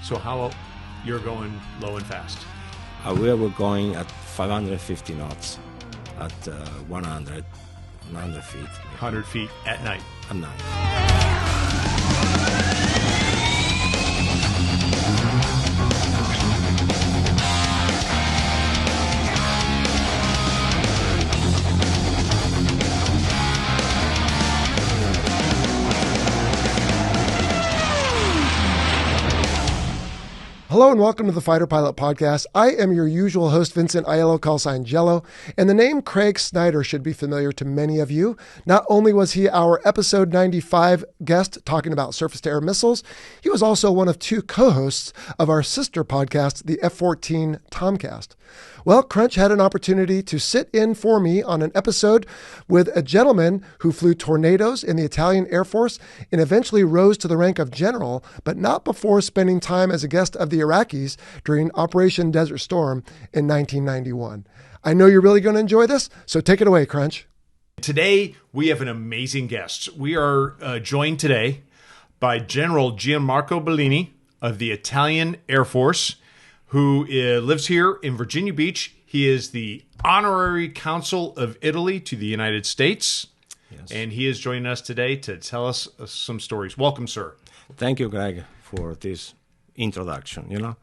So how you're going low and fast? We were going at 550 knots at 100 feet. 100 feet at night? At night. Hello and welcome to the Fighter Pilot Podcast. I am your usual host, Vincent Aiello, call sign Jello, and the name Craig Snyder should be familiar to many of you. Not only was he our episode 95 guest talking about surface-to-air missiles, he was also one of two co-hosts of our sister podcast, the F-14 Tomcast. Well, Crunch had an opportunity to sit in for me on an episode with a gentleman who flew Tornadoes in the Italian Air Force and eventually rose to the rank of general, but not before spending time as a guest of the Iraqis during Operation Desert Storm in 1991. I know you're really going to enjoy this, so take it away, Crunch. Today, we have an amazing guest. We are joined today by General Gianmarco Bellini of the Italian Air Force, who lives here in Virginia Beach. He is the Honorary Consul of Italy to the United States. Yes. And he is joining us today to tell us some stories. Welcome, sir. Thank you, Greg, for this introduction,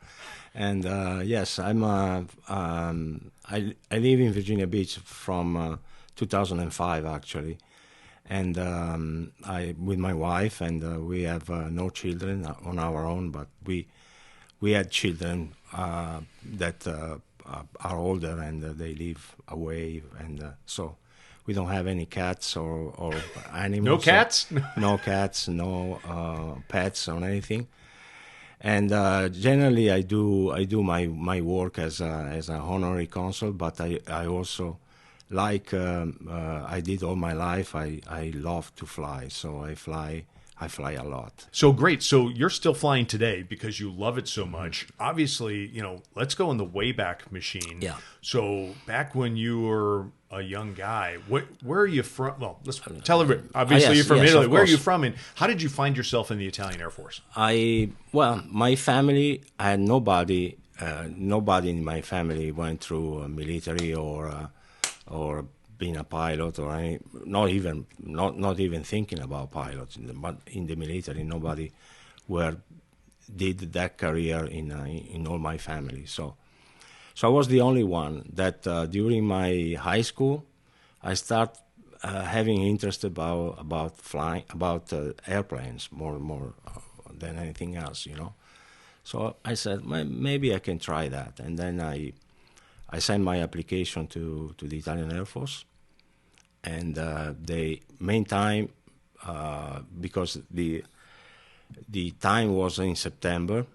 And yes, I live in Virginia Beach from 2005, actually. And I with my wife, and we have no children on our own, but we had children that are older and they live away, and so we don't have any cats or animals. No cats? No cats, no pets or anything. And generally, I do my work as an honorary consul, but I also like I did all my life. I love to fly, so I fly a lot. So great. So you're still flying today because you love it so much. Obviously, let's go in the Wayback Machine. Yeah. So back when you were a young guy, where are you from? Well, let's tell everybody. Obviously, you're from Italy. Where are you from, and how did you find yourself in the Italian Air Force? My family, I had nobody in my family went through military or being a pilot or not even thinking about pilots. But in the military, nobody did that career in all my family. So I was the only one that during my high school, I start having interest about flying, about airplanes more than anything else, So I said, maybe I can try that, and then I sent my application to the Italian Air Force. And the main time, because the time was in September,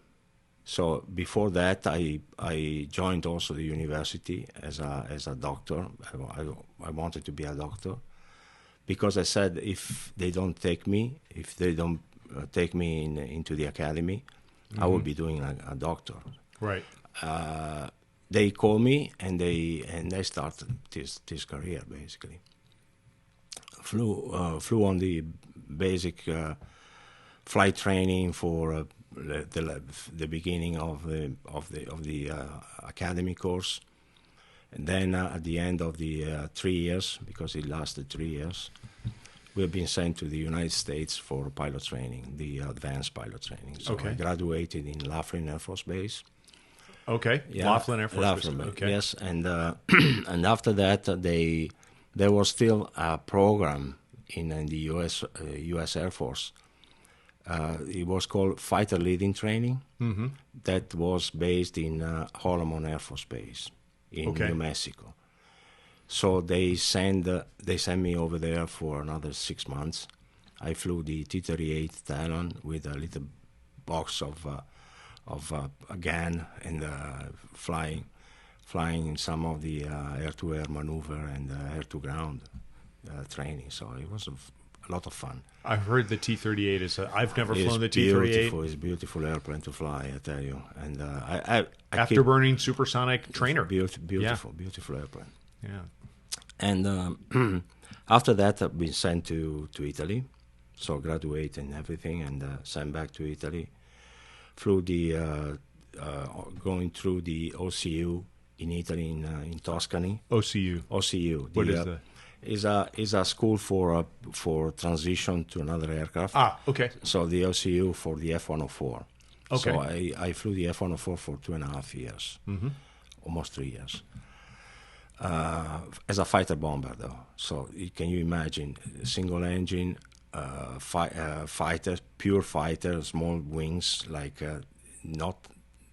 so before that I joined also the university as a doctor. I wanted to be a doctor because I said if they don't take me into the academy, I will be doing a doctor. Right. They called me and I started this career basically. Flew on the basic flight training for the beginning of the academy course, and then at the end of the 3 years, because it lasted 3 years, we have been sent to the United States for pilot training, the advanced pilot training. So okay. I graduated in Laughlin Air Force Base. Okay, yeah, Laughlin Air Force Base. Okay. Yes, and and after that there was still a program in the U.S. Air Force. It was called Fighter Leading Training. Mm-hmm. That was based in Holloman Air Force Base in New Mexico. So they sent me over there for another 6 months. I flew the T-38 Talon with a little box of a gun and flying in some of the air-to-air maneuver and air-to-ground training. So it was a lot of fun. I've heard the T-38 is. I've never flown the T-38. It's a beautiful airplane to fly, I tell you. And afterburning supersonic trainer. Beautiful airplane. Yeah. And after that, I've been sent to Italy, so graduate and everything, and sent back to Italy flew the going through the OCU in Italy in Tuscany. OCU. OCU. What is that? Is a school for transition to another aircraft. Ah, okay. So the OCU for the F-104. Okay. So I flew the F-104 for 2.5 years, almost 3 years, as a fighter bomber though. So can you imagine single engine fighter, pure fighter, small wings, like not.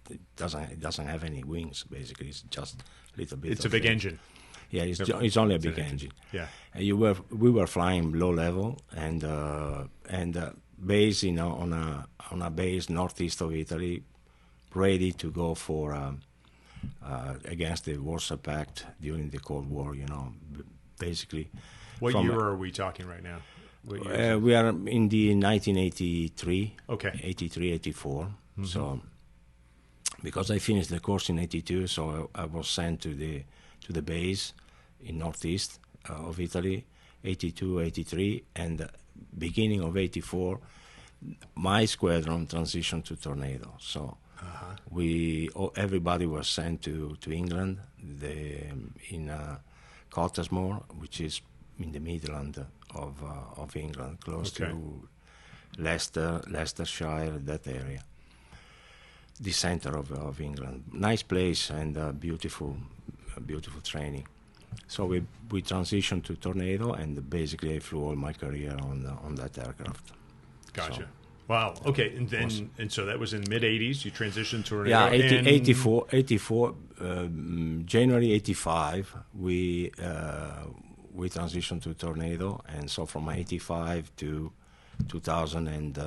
It doesn't have any wings. Basically, it's just a little bit. It's a big engine. Yeah, it's only a big engine. Yeah. And we were flying low level and base on a base northeast of Italy, ready to go for against the Warsaw Pact during the Cold War. Basically. What year are we talking right now? We are in the 1983. Okay. 83, 84. So. Because I finished the course in 82, so I was sent to the base in northeast of Italy, 82, 83, and beginning of 84, my squadron transitioned to Tornado. So everybody was sent to England, in Cottesmore, which is in the Midland of England, close to Leicestershire, that area. The center of England. Nice place and beautiful training. So we transitioned to Tornado, and basically I flew all my career on that aircraft. Gotcha. So, wow. Okay. And then so that was in mid 80s. You transitioned to Tornado. Yeah, 84. January 85. We transitioned to Tornado, and so from 85 to 2000 and.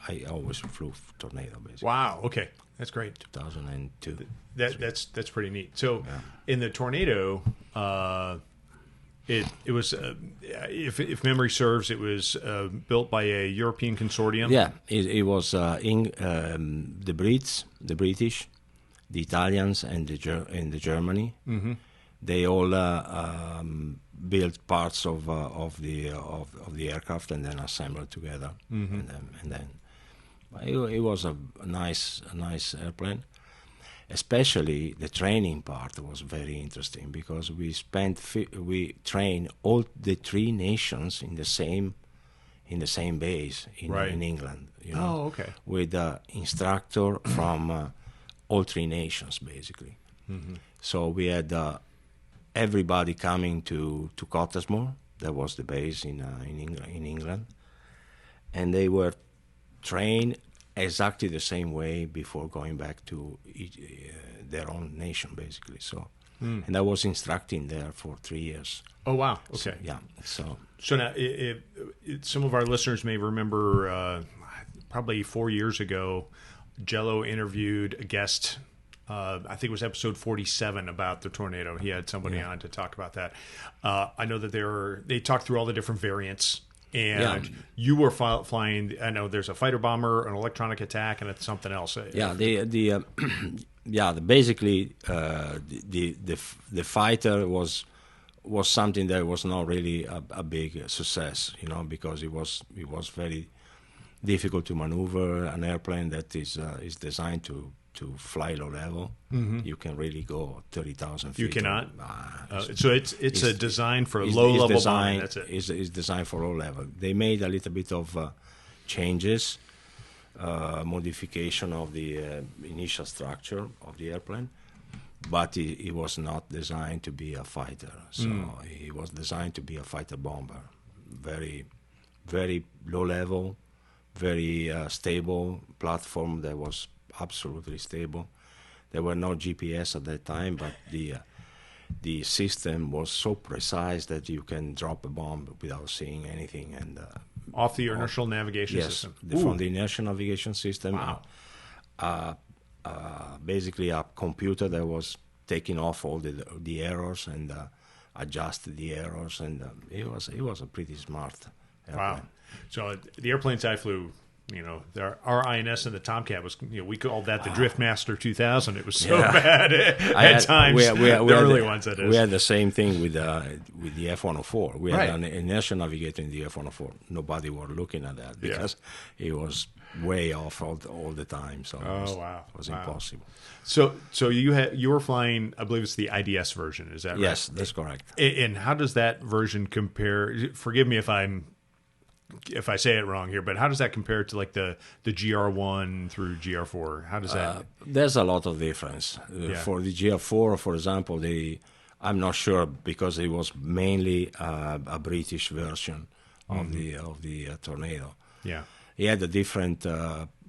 I always flew Tornado, basically. Wow. Okay, that's great. 2002. That's pretty neat. So, in the Tornado, it was if memory serves, it was built by a European consortium. Yeah, it was the Brits, the British, the Italians, and the Germany. Mm-hmm. They all built parts of the aircraft and then assembled together, and then. It was a nice airplane. Especially the training part was very interesting because we trained all the three nations in the same base in England. Oh, okay. With the instructor from all three nations basically. Mm-hmm. So we had everybody coming to Cottesmore. That was the base in England, and they were trained exactly the same way before going back to their own nation, basically. So, and I was instructing there for 3 years. Oh wow! Okay. So, yeah. So now, some of our listeners may remember, probably 4 years ago, Jello interviewed a guest. I think it was episode 47 about the Tornado. He had somebody on to talk about that. I know that they talked through all the different variants. And you were flying. I know there's a fighter bomber, an electronic attack, and it's something else. Yeah, basically the fighter was something that was not really a big success, because it was very difficult to maneuver. An airplane that is designed to fly low level, you can really go 30,000 feet. You cannot. So it's a design for low level bombing. That's it. It's designed for low level. They made a little bit of changes, modification of the initial structure of the airplane, but it was not designed to be a fighter. So it was designed to be a fighter bomber. Very, very low level, very stable platform that was absolutely stable. There were no GPS at that time, but the system was so precise that you can drop a bomb without seeing anything. And off the inertial navigation system. From the inertial navigation system. Wow. Basically, a computer that was taking off all the errors and adjusted the errors, and it was a pretty smart airplane. Wow. So the airplanes I flew our INS and the Tomcat was, we called that the Driftmaster 2000. It was so bad at times. The early ones, that is. We had the same thing with the F-104. We had an inertial navigator in the F-104. Nobody were looking at that because it was way off all the time. So it was impossible. So you were flying, I believe it's the IDS version. Is that right? Yes, that's correct. And how does that version compare? Forgive me if I say it wrong here, but how does that compare to like the GR1 through GR4? How does that? There's a lot of difference. For the GR4, for example, I'm not sure because it was mainly a British version of the Tornado. Yeah, he had a different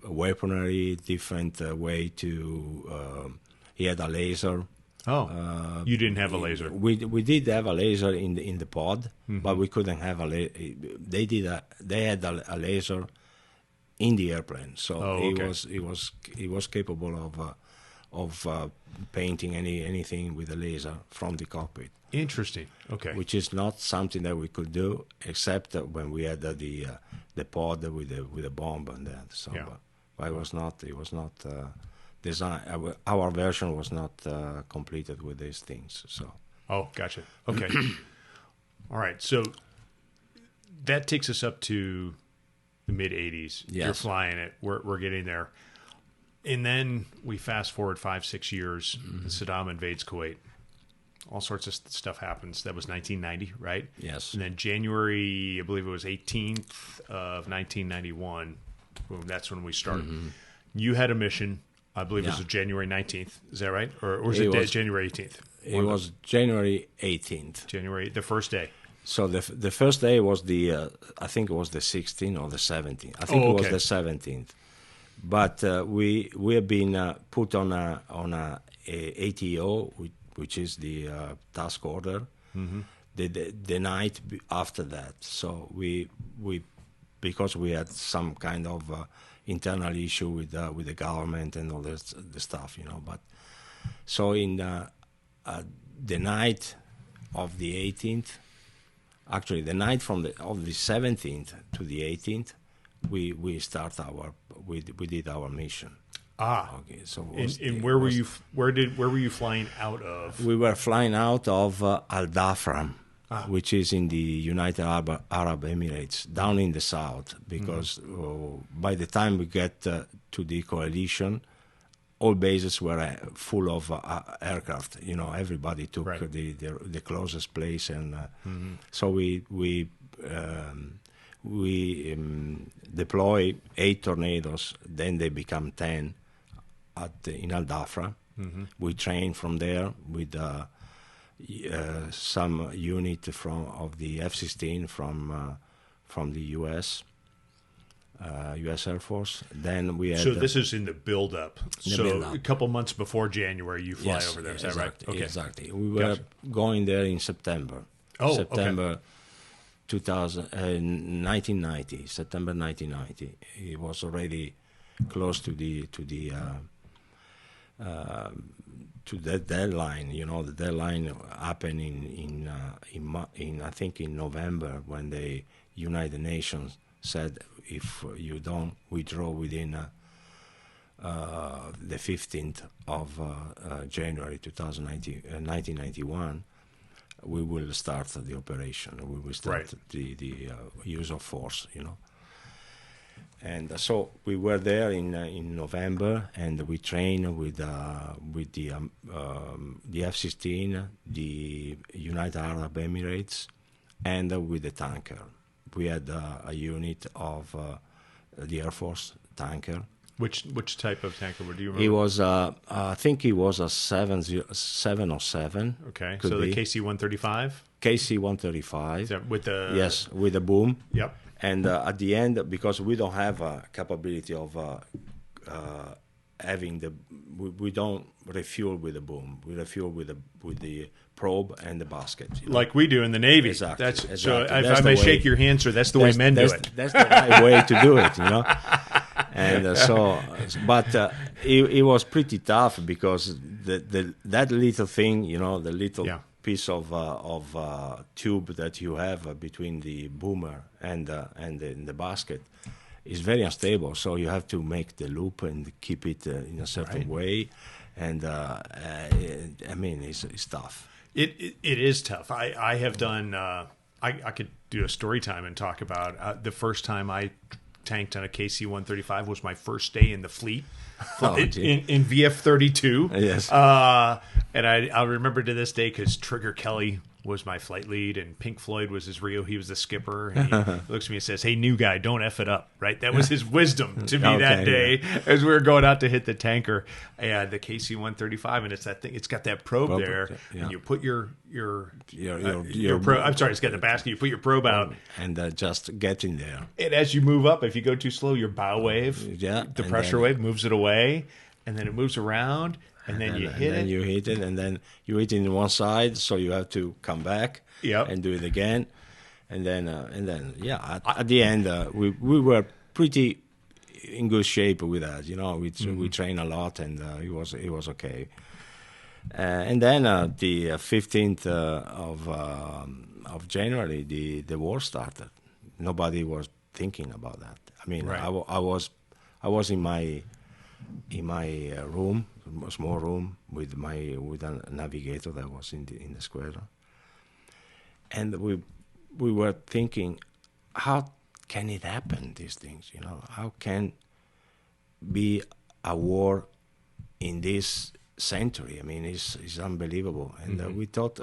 weaponry, different way to. He had a laser. Oh, you didn't have a laser. We did have a laser in the pod, but we couldn't have a laser. They had a laser in the airplane, so he was capable of painting anything with a laser from the cockpit. Interesting. Okay. Which is not something that we could do except when we had the pod with a bomb and that. So, but it was not. Design. Our version was not completed with these things. So. Oh, gotcha. Okay. All right. So that takes us up to the mid '80s. Yes. You're flying it. We're getting there, and then we fast forward 5-6 years. Saddam invades Kuwait. All sorts of stuff happens. That was 1990, right? Yes. And then January, I believe it was 18th of 1991. Boom. That's when we started. You had a mission. I believe it was January 19th. Is that right? Or was it January 18th? It was January 18th. The first day. So the first day was I think it was the 16th or the 17th. I think it was the 17th. But we have been put on a ATO, which is the task order, the night after that. So we because we had some kind of internal issue with the government and all the stuff, But so in the night of the 18th, actually the night of the 17th to the 18th, we did our mission. Okay. So where were you flying out of? We were flying out of Al Dhafra, which is in the United Arab Emirates, down in the south, because by the time we get to the coalition, all bases were full of aircraft. Everybody took the closest place, and so we deploy 8 tornadoes. Then they become 10 in Al Dhafra. We train from there with some unit of the F-16 from the U.S. Air Force. Then we had. So this is in the build-up. A couple months before January, you fly over there. Is that right? Okay. Exactly. We were going there in September. September 1990. September 1990. It was already close to the deadline. The deadline happened in I think in November, when the United Nations said if you don't withdraw within the 15th of January 1991, we will start the operation. We will start the use of force. And so we were there in November, and we trained with the F-16, the United Arab Emirates, and with the tanker. We had a unit of the Air Force tanker. Which type of tanker? Do you remember? It was I think it was a 707. Okay, so the KC-135. KC-135. With the with the boom. Yep. And at the end, because we don't have a capability of having we don't refuel with the boom. We refuel with the probe and the basket. Like we do in the Navy. Exactly. So if I may shake your hand, sir, that's the way men do it. That's the right way to do it, And but it was pretty tough, because that little thing, the little piece of tube that you have between the boomer and the basket, is very unstable. So you have to make the loop and keep it in a certain way. And I mean, it's tough. It is tough. I have done. I could do a story time and talk about the first time I tanked on a KC-135 was my first day in the fleet in VF-32. Yes. And I'll remember to this day because Trigger Kelly was my flight lead and Pink Floyd was his Rio. He was the skipper. And he looks at me and says, "Hey, new guy, don't F it up." Right? That was his wisdom to me that day as we were going out to hit the tanker. And the KC-135, and it's that thing. It's got that probe there, and you put your probe. I'm sorry, it's got the basket. You put your probe out, and just get in there. And as you move up, if you go too slow, your bow wave, the pressure wave moves it away, and then it moves around. And then you hit it. You hit it, and then you hit it in one side, so you have to come back and do it again. And then at the end, we were pretty in good shape with that. You know, we trained a lot, and it was okay. And then the 15th of January, the war started. Nobody was thinking about that. I mean, I was in my room, a small room with a navigator that was in the squadron, and we were thinking, how can it happen? These things, you know, how can be a war in this century? I mean, it's unbelievable. And we thought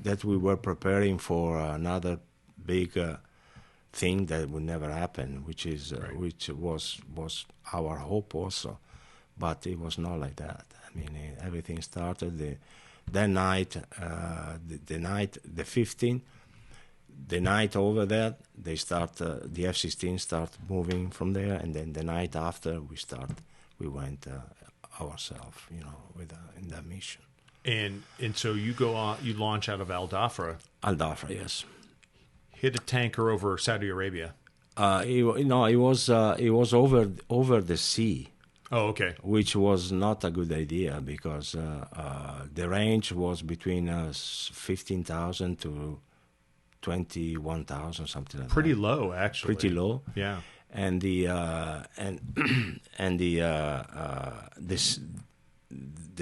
that we were preparing for another big thing that would never happen, which was our hope also, but it was not like that. I mean, everything started that night, the 15th, the night over there. They start the F-16 start moving from there, and then the night after we went ourselves, you know, in that mission. And so you go on, you launch out of Al Dhafra. Al Dhafra, yes. Hit a tanker over Saudi Arabia. It was over the sea. Oh, okay. Which was not a good idea because the range was between 15,000 to 21,000, something like Pretty that. low, actually. Pretty low. Yeah. And the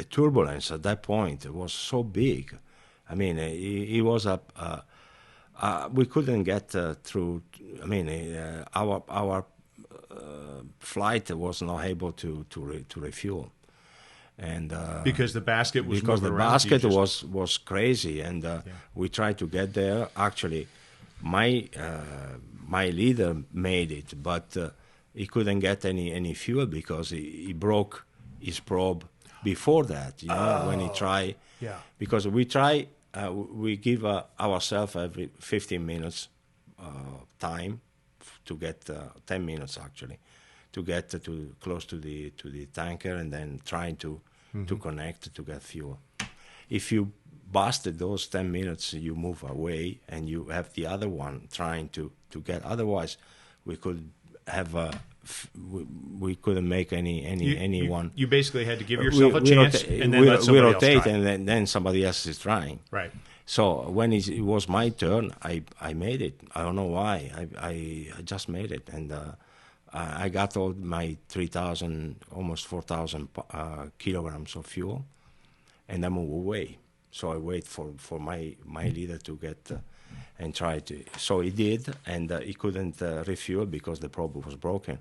turbulence at that point was so big. I mean, it was we couldn't get through. I mean, our flight was not able to refuel, and because the basket was was crazy, and we tried to get there. Actually, my leader made it, but he couldn't get any fuel because he broke his probe before that. You know, when he tried, because we try. We give ourselves every 15 minutes time to get 10 minutes actually to get to close to the tanker, and then trying to connect to get fuel. If you busted those 10 minutes, you move away and you have the other one trying to get. Otherwise, we could have we couldn't make anyone. You basically had to give yourself a chance, and then let somebody else try. And then somebody else is trying. Right. So when it was my turn, I made it. I don't know why. I just made it, and I got all my 3,000, almost 4,000 kilograms of fuel, and I moved away. So I wait for my leader to get. And try to. So he did, and he couldn't refuel because the probe was broken.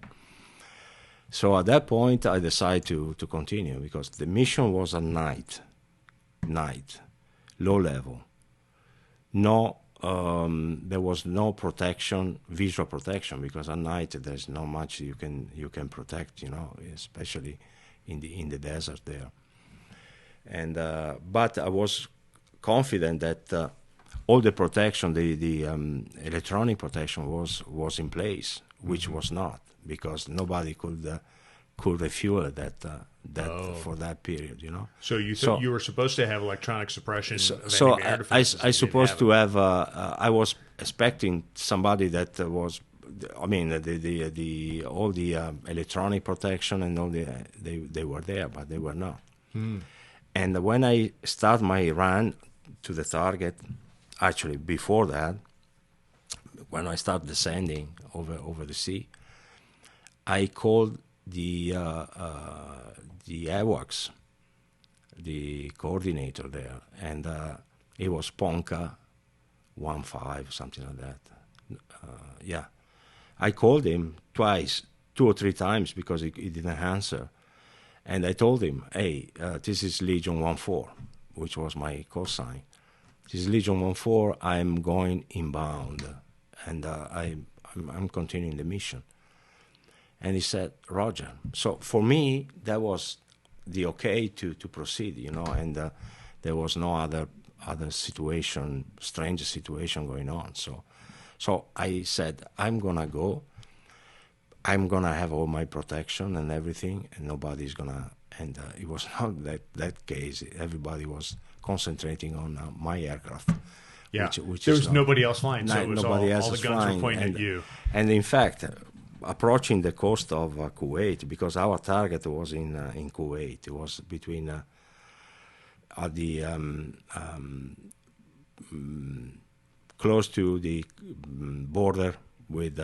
So at that point, I decided to continue because the mission was at night, low level. No, there was no protection, visual protection, because at night there's not much you can protect, you know, especially in the desert there. And but I was confident that. All the protection, the electronic protection was in place, which was not, because nobody could refuel that for that period, you know. So you were supposed to have electronic suppression. So I supposed to have. I was expecting somebody that was. I mean, all the electronic protection and all they were there, but they were not. And when I start my run to the target. Actually, before that, when I start descending over the sea, I called the AWACS, the coordinator there, and it was Ponca 15, something like that. Yeah, I called him twice, 2 or 3 times, because he didn't answer. And I told him, hey, this is Legion 14, which was my call sign. This is Legion 14, I'm going inbound, and I'm continuing the mission. And he said, Roger. So for me, that was the okay to proceed, you know, and there was no other situation, strange situation going on. So I said, I'm going to go. I'm going to have all my protection and everything, and nobody's going to... And it was not that case. Everybody was concentrating on my aircraft. Yeah, which there is was not, nobody else flying, so it was nobody all else the is guns flying. were pointing And, at you. And in fact, approaching the coast of Kuwait, because our target was in Kuwait. It was between close to the border with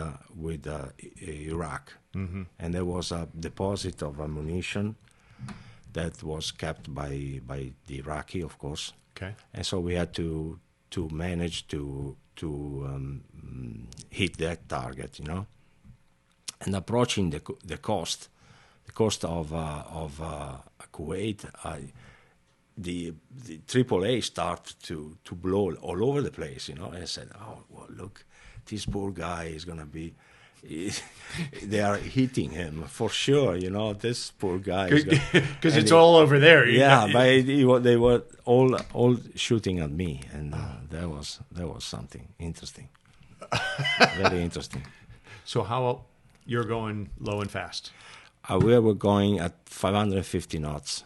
Iraq, and there was a deposit of ammunition that was kept by the Iraqi, of course. Okay. And so we had to manage to hit that target, you know. And approaching the coast of Kuwait, the AAA started to blow all over the place, you know. And I said, oh, well, look, this poor guy is going to be... they are hitting him for sure, you know. This poor guy, because it's all over there. Yeah, but they were all shooting at me, and that was something interesting, very interesting. So how you're going low and fast? We were going at 550 knots,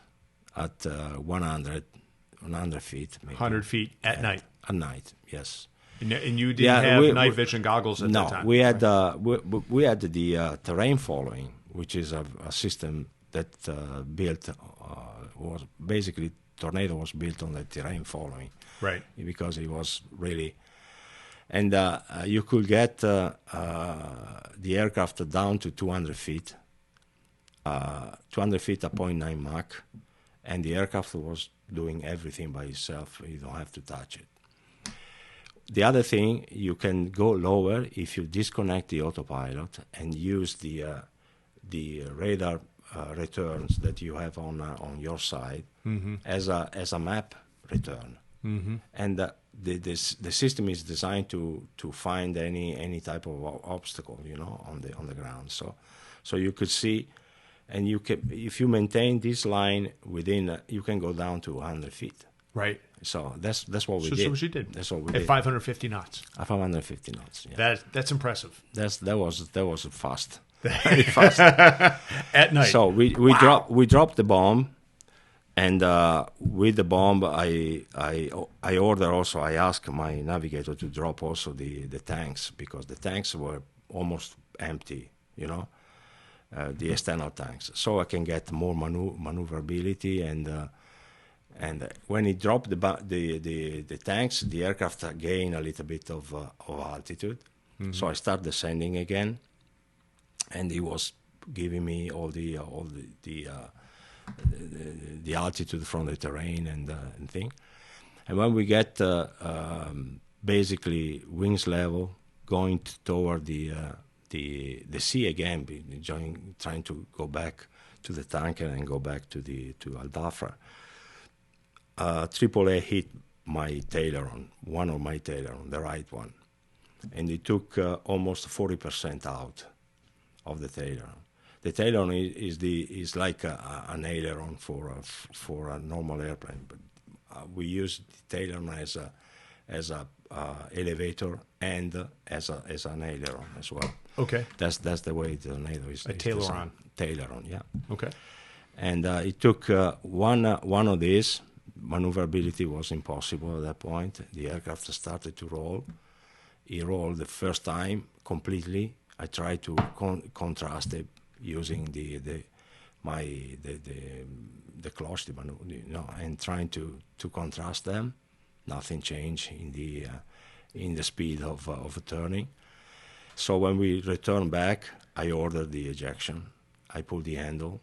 at 100 feet, maybe. 100 feet at night. At night, yes. And you didn't have night vision goggles at that time? No, we had we had the terrain following, which is a system that built was basically Tornado was built on the terrain following, right? Because it was really, and you could get the aircraft down to 200 feet, 200 feet at 0.9 Mach, and the aircraft was doing everything by itself. You don't have to touch it. The other thing, you can go lower if you disconnect the autopilot and use the radar returns that you have on your side as a map return. And the system is designed to find any type of obstacle, you know, on the ground. So you could see, and you can, if you maintain this line within, you can go down to 100 feet. Right. So that's what we did. That's what you did. That's what we did. At 550 knots. At 550 knots. Yeah. That's impressive. That was fast. Very fast. At night. So we dropped the bomb, and with the bomb I order also. I asked my navigator to drop also the tanks, because the tanks were almost empty. You know, the external tanks, so I can get more maneuverability and when he dropped the tanks, the aircraft gained a little bit of altitude. So I started descending again, and he was giving me all the altitude from the terrain and thing. And when we get basically wings level, going toward the sea again, trying to go back to the tanker and go back to Al Dhafra. AAA hit my taileron, one of my taileron, the right one, and it took almost 40% out of the taileron. The taileron is like an aileron for a normal airplane, but we use the taileron as a elevator and as an aileron as well. Okay. That's the way the Tornado is. A taileron. Taileron, yeah. Okay. And it took one of these. Maneuverability was impossible at that point. The aircraft started to roll. He rolled the first time completely. I tried to contrast it using the cloche, and trying to contrast them. Nothing changed in in the speed of turning. So when we return back, I ordered the ejection. I pull the handle.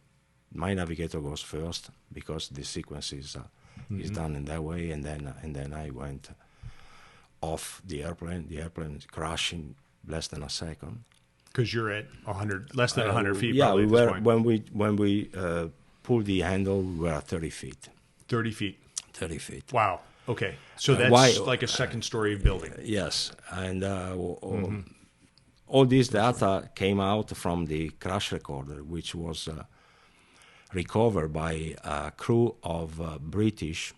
My navigator goes first because the sequence is done in that way, and then I went off the airplane. The airplane crashed in less than a second. Because you're at 100, less than 100 feet. Yeah, probably we at this were point. when we pulled the handle. We were at 30 feet. 30 feet. 30 feet. Wow. Okay. So that's why- like a second-story building. Yes, and all this data came out from the crash recorder, which was recovered by a crew of British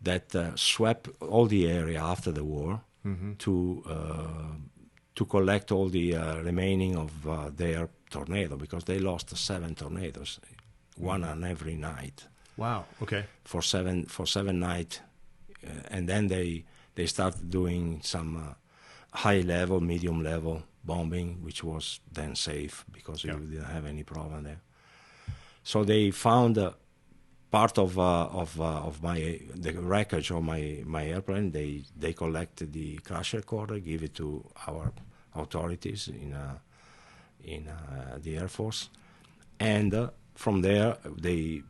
that swept all the area after the war to collect all the remaining of their tornado, because they lost 7 tornadoes, one on every night. Wow. Okay. For seven nights, and then they started doing some high level, medium level bombing, which was then safe because we didn't have any problem there. So they found part of the wreckage of my airplane. They collected the crash recorder, give it to our authorities in the Air Force, and from there they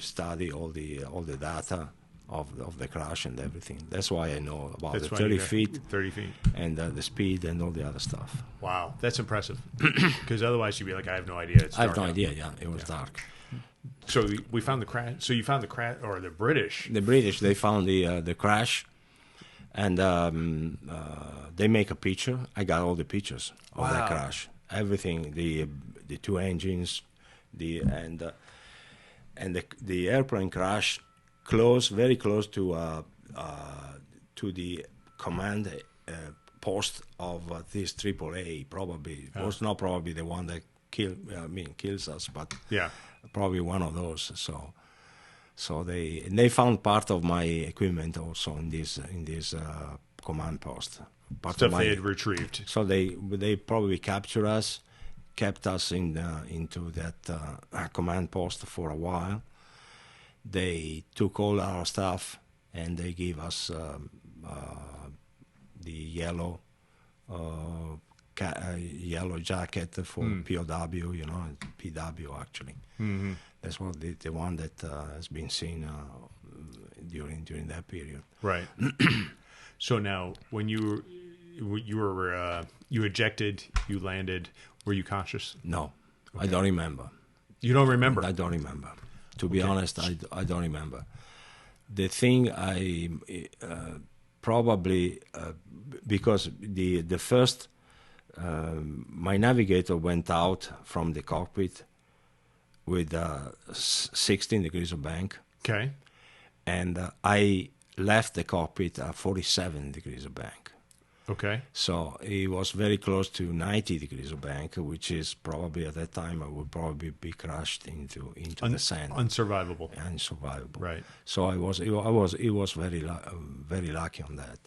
study all the data of the crash and everything. That's why I know about That's the why 30 you- feet 30 feet. and the speed and all the other stuff. Wow. That's impressive. Because otherwise you'd be like, I have no idea. It's I have dark no out. idea. Yeah, it was dark. So we found the crash. So you found the crash, or the British. The British, they found the crash, and they make a picture. I got all the pictures of that crash, everything, the 2 engines, the airplane crashed very close to the command post of this AAA. Probably was not probably the one that kills us, but Yeah. probably one of those. So they found part of my equipment also in this command post. Part Stuff of my, they had retrieved. so they probably captured us, kept us into that command post for a while. They took all our stuff and they gave us the yellow yellow jacket for POW, PW actually. Mm-hmm. That's what the one that has been seen during that period. Right. So now, when you ejected, you landed. Were you conscious? No, I don't remember. You don't remember? I don't remember. To be honest, I don't remember. The thing I probably because the first my navigator went out from the cockpit with 16 degrees of bank. Okay. And I left the cockpit at 47 degrees of bank. Okay. So it was very close to 90 degrees of bank, which is probably at that time I would probably be crushed into the sand. Unsurvivable. Unsurvivable. Right. So it was very lucky on that.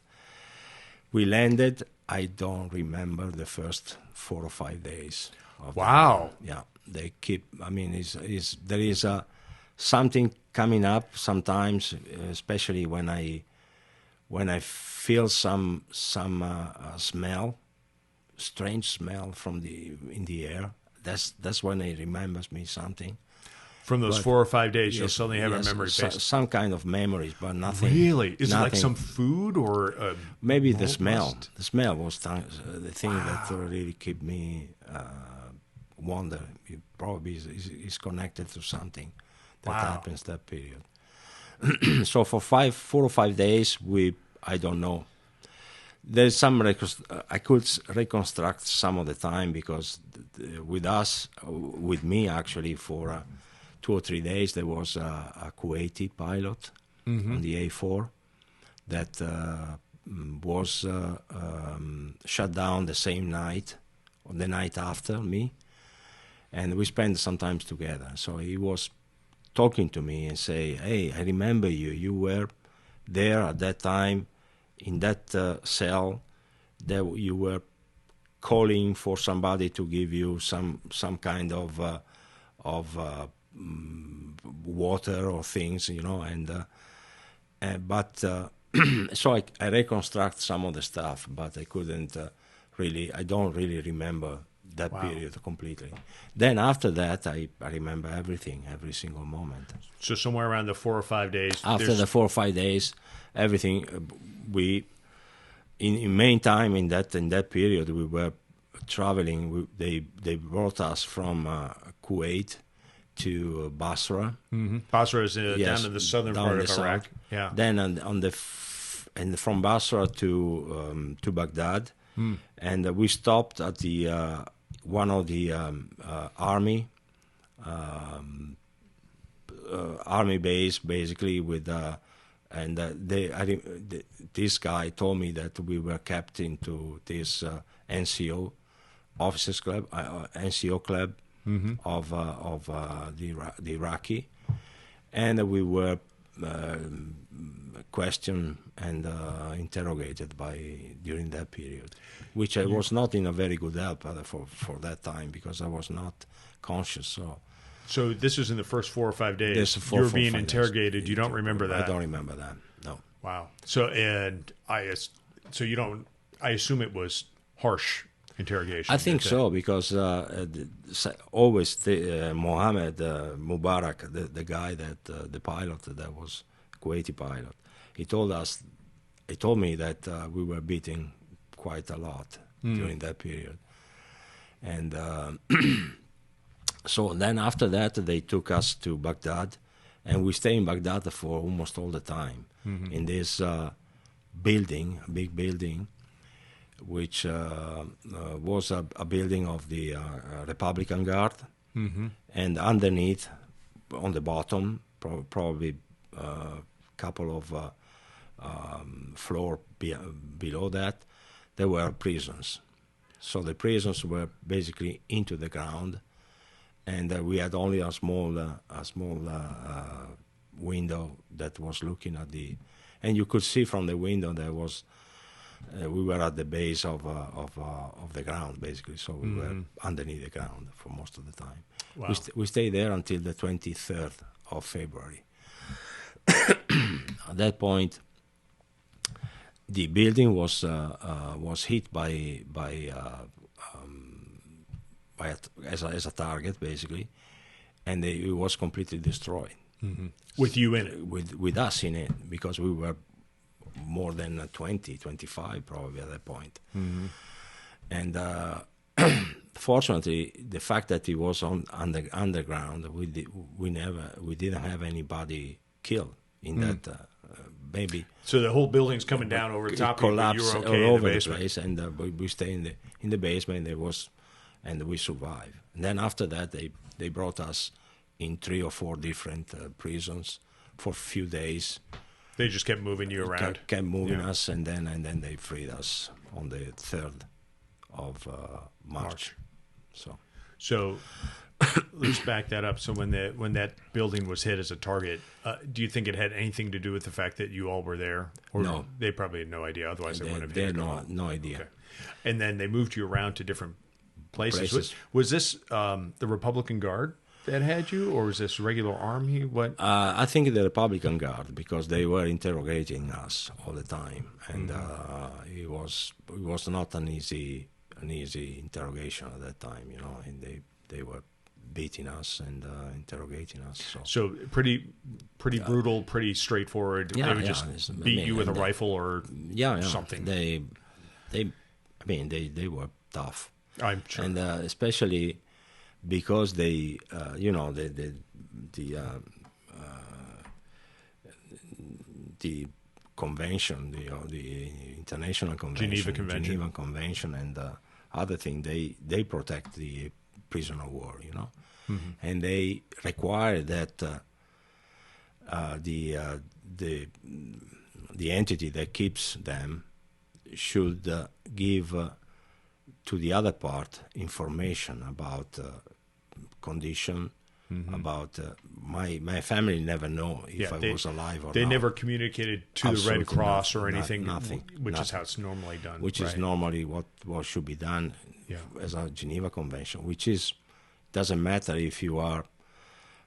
We landed. I don't remember the first 4 or 5 days. Wow. Yeah, they keep. I mean, there is something coming up sometimes, especially when I feel some smell, strange smell in the air. That's when it remembers me something. From those 4 or 5 days, you'll suddenly have a memory base. Some kind of memories, but nothing. Really? Is it like nothing. some food or Maybe the mold smell. rust? The smell was the thing that really kept me wonder. It probably is connected to something that happens that period. So for 4 or 5 days, I don't know. There's some I could reconstruct some of the time because with me actually for 2 or 3 days there was a Kuwaiti pilot on the A4 that was shut down the same night or the night after me, and we spent some time together. So he was talking to me and say, "Hey, I remember you. You were there at that time in that cell. That you were calling for somebody to give you some kind of water or things, but so I reconstruct some of the stuff, but I couldn't really. I don't really remember that period completely. Then after that, I remember everything, every single moment. So somewhere around the 4 or 5 days. After the 4 or 5 days, everything in main time in that period we were traveling. They brought us from Kuwait to Basra. Mm-hmm. Basra is Yes, down in the southern down part the of south. Iraq. Yeah. Then and from Basra to Baghdad, and we stopped at the one of the army base, basically with this guy told me that we were kept into this NCO officers club, NCO club of the Iraqi, and we were questioned and interrogated during that period, which I was not in a very good help for that time because I was not conscious. So this was in the first 4 or 5 days. This You 4 were or being 5 interrogated. days. You don't remember that? I don't remember that. No. Wow. So you don't. I assume it was harsh interrogation. I think so because always Mohammed Mubarak, the guy that the pilot that was Kuwaiti pilot, he told me that we were beating quite a lot during that period, and so then after that they took us to Baghdad, and we stayed in Baghdad for almost all the time in this big building, which was a building of the Republican Guard, and underneath, on the bottom, probably a couple of floor below that, there were prisons. So the prisons were basically into the ground, and we had only a small window that was looking at and you could see from the window there was. We were at the base of the ground, basically, so we were underneath the ground for most of the time. Wow. We stayed there until the 23rd of February. At that point, the building was hit as a target, basically, and it was completely destroyed. With you in it? With us in it, because we were more than 20, 25 probably at that point. And fortunately, the fact that it was underground, we didn't have anybody killed in that. Maybe so the whole building's coming down over the top of you, but you were collapsed okay all in the over the basement. place, and we stayed in the basement. And we survived. And then after that, they brought us in 3 or 4 different prisons for a few days. They just kept moving you around. Kept moving us, and then they freed us on the 3rd of March. So let's back that up. So when that building was hit as a target, do you think it had anything to do with the fact that you all were there? Or No. They probably had no idea. Otherwise, they wouldn't have They hit had it. no idea. Okay. And then they moved you around to different places. Was this the Republican Guard that had you, or was this regular army? What? I think the Republican Guard, because they were interrogating us all the time, and it was not an easy interrogation at that time, and they were beating us and interrogating us. So pretty brutal, pretty straightforward. They would just beat you with a rifle or something. They were tough. I'm sure. And especially because the convention, the international convention, Geneva Convention, and other thing, they protect the prisoner of war, and they require that the entity that keeps them should give to the other part information about condition, about my family never know if I was alive or not. They never communicated to the Red Cross or anything, nothing. Is how it's normally done. Which is normally what should be done as a Geneva Convention, which is doesn't matter if you are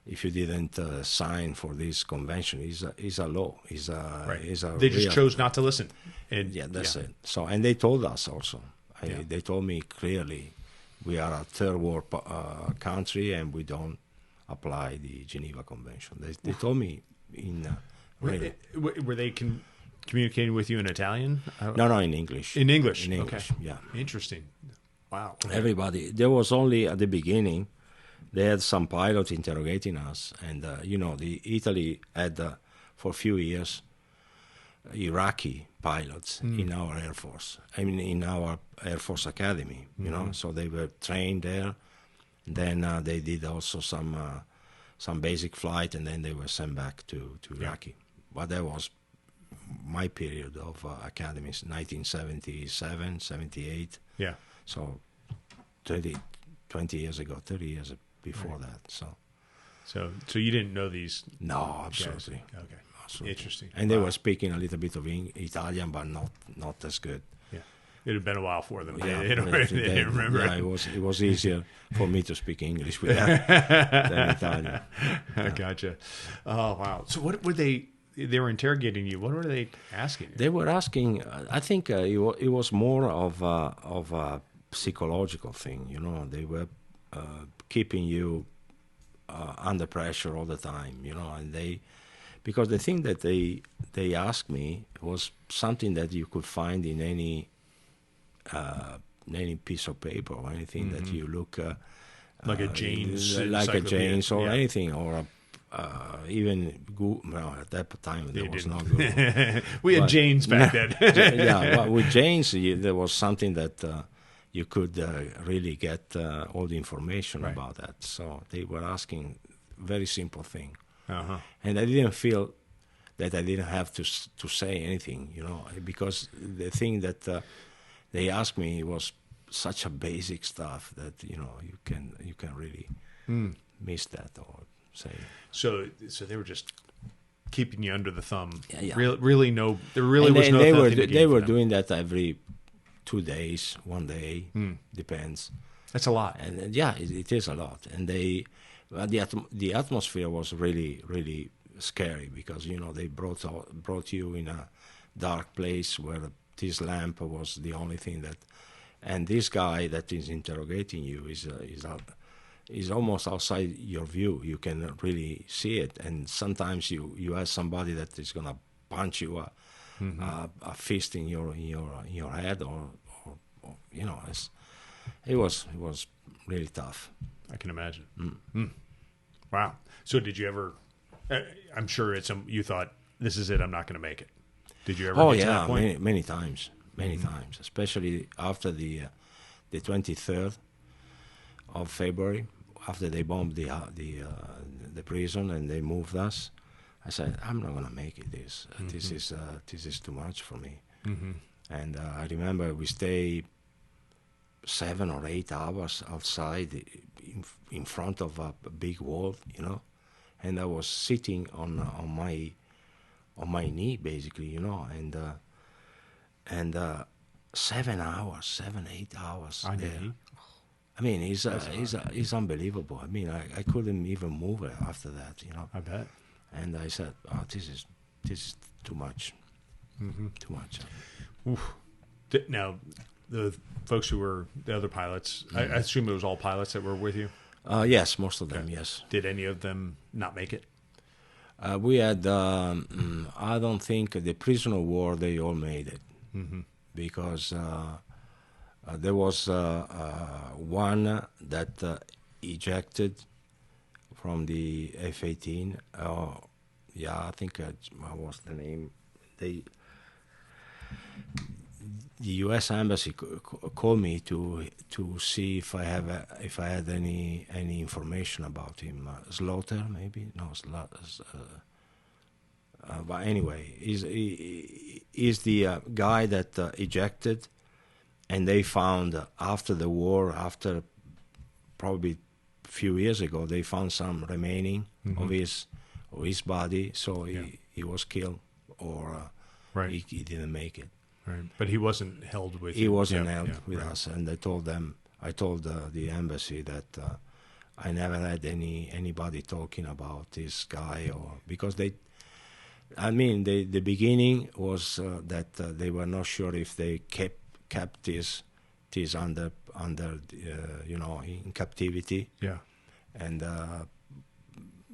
if you didn't sign for this convention, is a law. Is a They just real, chose not to listen. And yeah, that's it. So, and they told us also. They told me clearly, we are a third world country and we don't apply the Geneva Convention. They told me in really. Were they communicating with you in Italian? No, in English. In English. In English. Okay. Yeah. Interesting. Wow. Everybody. There was only at the beginning. They had some pilots interrogating us, and the Italy had for a few years Iraqi pilots in our Air Force. I mean, in our Air Force Academy. You know, so they were trained there. Then they did also some basic flight, and then they were sent back to Iraqi. But that was my period of academies, 1977, 78. Yeah. So 20 years ago, 30 years before that. So you didn't know these? No, absolutely. Guys. Okay. Absolutely. Interesting. And they were speaking a little bit of Italian, but not as good. Yeah. It had been a while for them. Yeah, They didn't remember. Yeah, it was easier for me to speak English with them than Italian. I gotcha. Oh, wow. So what were they were interrogating you? What were they asking you? They were asking, I think it was more of a psychological thing, you know. They were keeping you under pressure all the time, you know, and because the thing that they asked me was something that you could find in any piece of paper or anything that you look like a Jane's or anything, or even Google. Well, at that time there was no Google. We had Jane's back then. Yeah, well, with Jane's there was something that you could really get all the information about that. So they were asking very simple thing. And I didn't feel that I didn't have to say anything, you know, because the thing that they asked me was such a basic stuff that, you know, you can really miss that or say. So they were just keeping you under the thumb. Yeah. Really no. There really and was no. They were doing that every 2 days, 1 day, depends. That's a lot. And it is a lot. And the atmosphere was really, really scary because, you know, they brought you in a dark place where this lamp was the only thing that, and this guy that is interrogating you is almost outside your view. You can really see it, and sometimes you have somebody that is gonna punch you a fist in your head, or you know, it was really tough. I can imagine. Wow. So did you ever? I'm sure you thought, this is it. I'm not going to make it. Did you ever? Get to that point? Many times, especially after the 23rd of February, after they bombed the prison and they moved us. I said, I'm not going to make it. This is too much for me. And I remember we stayed 7 or 8 hours outside in front of a big wall, you know, and I was sitting on my knee basically, you know, and 7 hours, 8 hours there. I mean, it's unbelievable. I mean, I couldn't even move after that, you know. I bet. And I said, oh, this is too much. Too much. Oof. Now, the folks who were the other pilots, I assume it was all pilots that were with you? Yes, most of them, yes. Did any of them not make it? We had, I don't think, the prisoner of war, they all made it. Because there was one that ejected from the F-18. I think what was the name? The U.S. Embassy called me to see if I had any information about him. Slaughter, maybe? No, but anyway, he's the guy that ejected, and they found after the war, after probably a few years ago, they found some remaining of his body, so he was killed, or he didn't make it. Right, but he wasn't held with. He wasn't held with us, and I told the embassy that I never had anybody talking about this guy, or because the beginning was that they were not sure if they kept this under in captivity. Yeah. And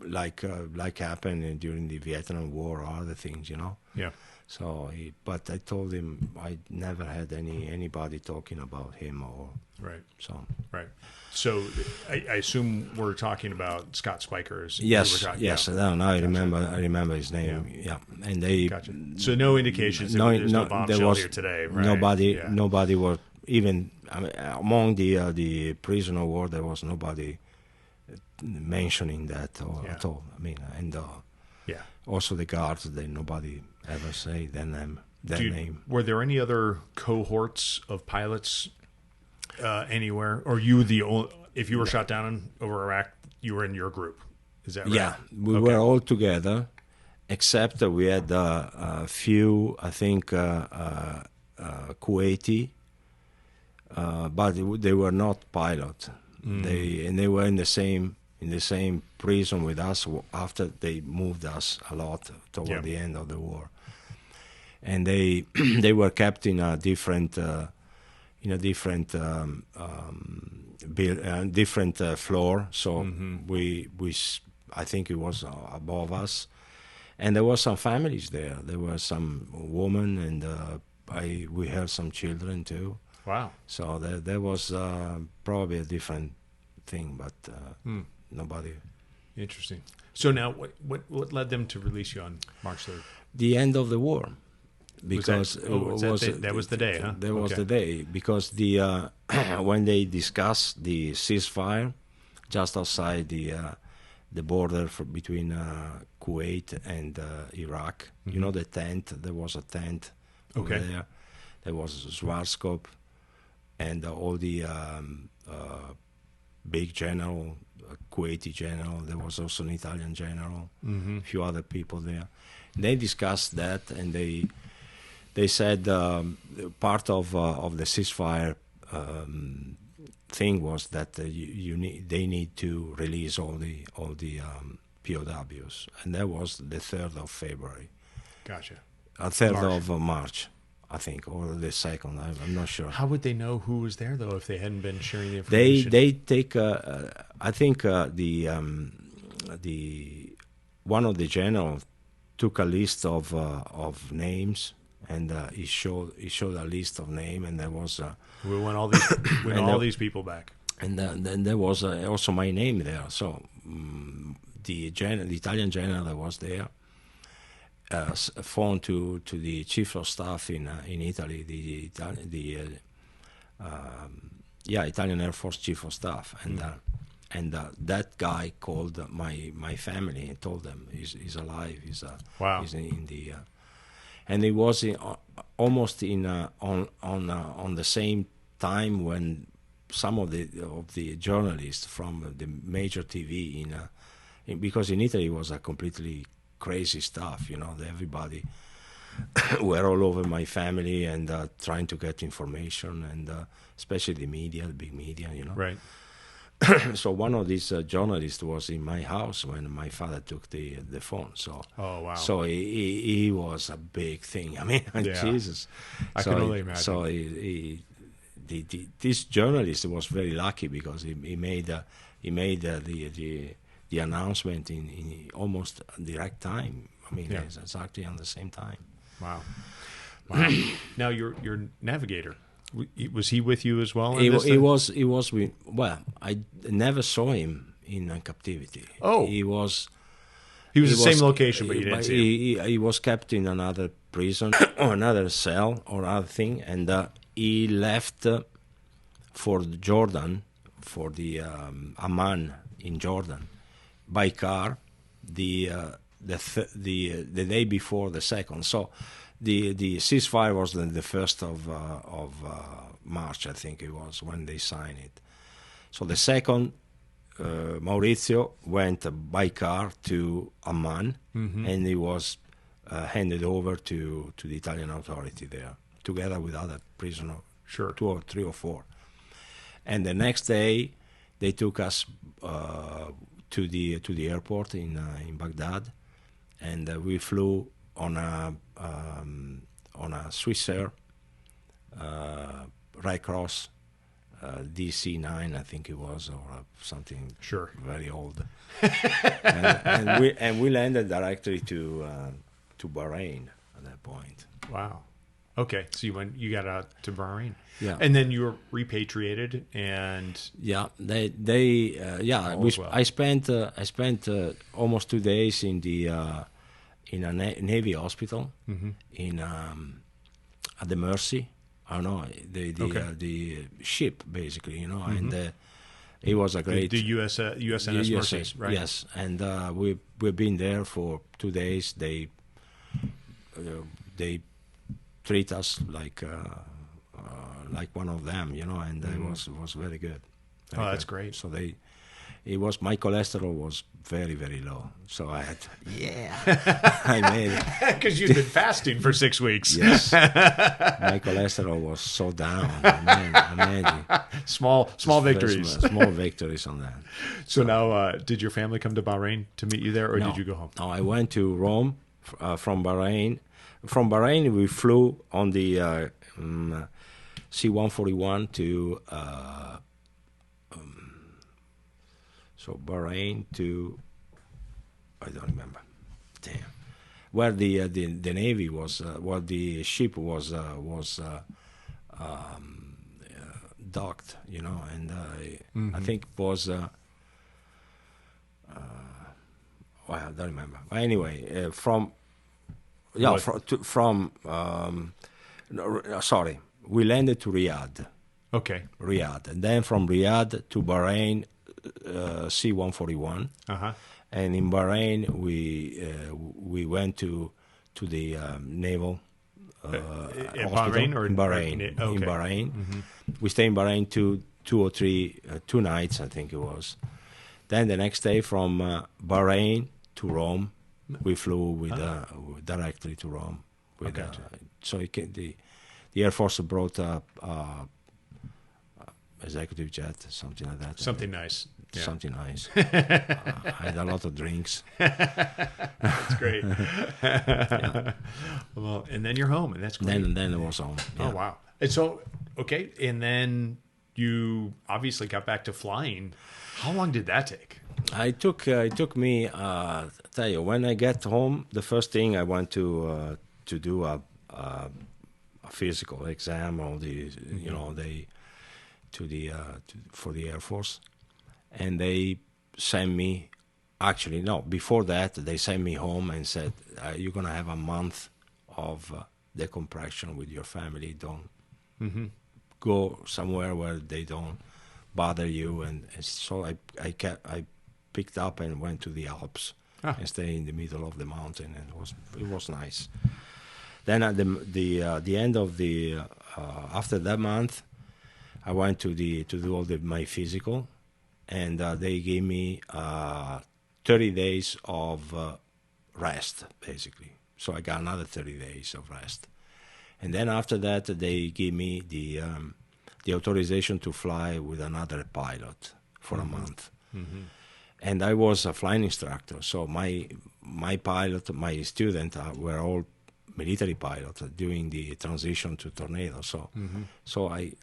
like happened during the Vietnam War or other things, Yeah. So, but I told him I never had anybody talking about him, or Right. so. Right. So I assume we're talking about Scott Spiker. Yes. No, I remember his name. Yeah. And they. Gotcha. So no indications. There's no bombshell here today. Right? Nobody was even among the prisoner war. There was nobody mentioning that at all. I mean, and also the guards. Nobody ever say their name. Were there any other cohorts of pilots anywhere, or you the only? If you were shot down over Iraq, you were in your group. Is that right? Yeah, we were all together, except that we had a few, I think, Kuwaiti, but they were not pilots. They were in the same prison with us after they moved us a lot toward the end of the war, and they were kept in a different floor. So I think it was above us, and there were some families there. There were some women, and we had some children too. Wow! So there was probably a different thing, but nobody. Interesting. So now, what led them to release you on March 3rd? The end of the war. Because that was the day, huh? That was the day, because when they discussed the ceasefire just outside the border between Kuwait and Iraq, the tent. There was a tent over there. There was a Schwarzkopf and all the big general, Kuwaiti general. There was also an Italian general, a few other people there. They discussed that, and they said part of the ceasefire thing was that they need to release all the POWs, and that was the 3rd of February. Gotcha. 3rd of March, I think, or the 2nd. I'm not sure. How would they know who was there though if they hadn't been sharing the information? They take. I think the one of the generals took a list of names. And he showed a list of names, and there was we want all these people back. And then there was also my name there. So the Italian general that was there phoned to the chief of staff in Italy, the Italian Air Force chief of staff, and that guy called my family and told them he's alive. He's in the. And it was almost on the same time when some of the journalists from the major TV because in Italy it was a completely crazy stuff. Everybody were all over my family and trying to get information, and especially the big media. Right. So one of these journalists was in my house when my father took the phone. So So he was a big thing. I mean, Jesus. I can only imagine. So this journalist was very lucky because he made the announcement in almost direct time. I mean, it's exactly on the same time. Wow. Now your navigator. Was he with you as well? He was with. Well, I never saw him in captivity. Oh, he was the same location, but you didn't see him. He was kept in another prison or another cell or other thing, and he left for Jordan, for the Amman in Jordan, by car the day before the 2nd. So. The ceasefire was the 1st of March, I think it was, when they signed it. So the 2nd, Maurizio went by car to Amman, and he was handed over to the Italian authority there, together with other prisoners, 2 or 3 or 4. And the next day, they took us to the airport in Baghdad, and we flew on a Swiss Air right across DC-9, I think it was, or something very old. and we landed directly to Bahrain at that point. Wow. Okay, so you got out to Bahrain. Yeah. And then you were repatriated, and I spent almost 2 days in a Navy hospital in at the Mersey. I don't know the ship basically, you know, and it was a great the USNS Mersey, right? Yes, and we've been there for 2 days. They treat us like one of them, you know, and it was very good. That's great. So my cholesterol was very, very low. So I had I made it. Because you've been fasting for 6 weeks. Yes. My cholesterol was so down. Amazing. Small victories. Small victories on that. So now, did your family come to Bahrain to meet you there, or did you go home? No, I went to Rome from Bahrain. From Bahrain, we flew on the C-141 to... So Bahrain to, I don't remember, damn, where the Navy was, where the ship was docked, you know, and I think it was, well, I don't remember. But anyway, we landed to Riyadh. Okay. Riyadh, and then from Riyadh to Bahrain. C-141, and in Bahrain we went to the naval in hospital Bahrain or in Bahrain. Okay. In Bahrain, we stayed in Bahrain 2 or 3 2 nights, I think it was. Then the next day from Bahrain to Rome, we flew directly to Rome. So the Air Force brought up. Executive jet, something like that. Something nice. Yeah. Something nice. I had a lot of drinks. That's great. Well, and then you're home, and that's great. Then it was home. Yeah. Oh, wow. And so, okay, and then you obviously got back to flying. How long did that take? It took me, tell you, when I get home, the first thing I went to do a physical exam, or you know, for the Air Force, and they sent me. Actually, no. Before that, they sent me home and said, "You're gonna have a month of decompression with your family. Don't go somewhere where they don't bother you." And so I picked up and went to the Alps and stayed in the middle of the mountain, and it was nice. Then at the end of the after that month, I went to do all my physical, and they gave me 30 days of rest, basically. So I got another 30 days of rest, and then after that they gave me the authorization to fly with another pilot for a month. And I was a flying instructor, so my pilot, my student were all military pilot doing the transition to Tornado. So I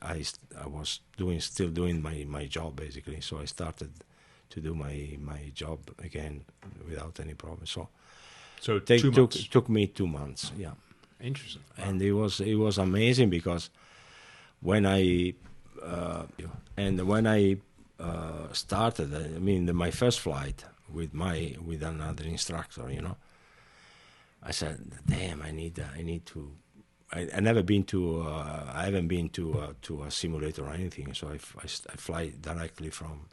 was still doing my job basically. So I started to do my job again without any problem. So it took me 2 months. Yeah. Interesting. Wow. And it was amazing because when I started, I mean my first flight with another instructor, you know. I said, "Damn, I need to." I haven't been to a simulator or anything, so I fly directly from.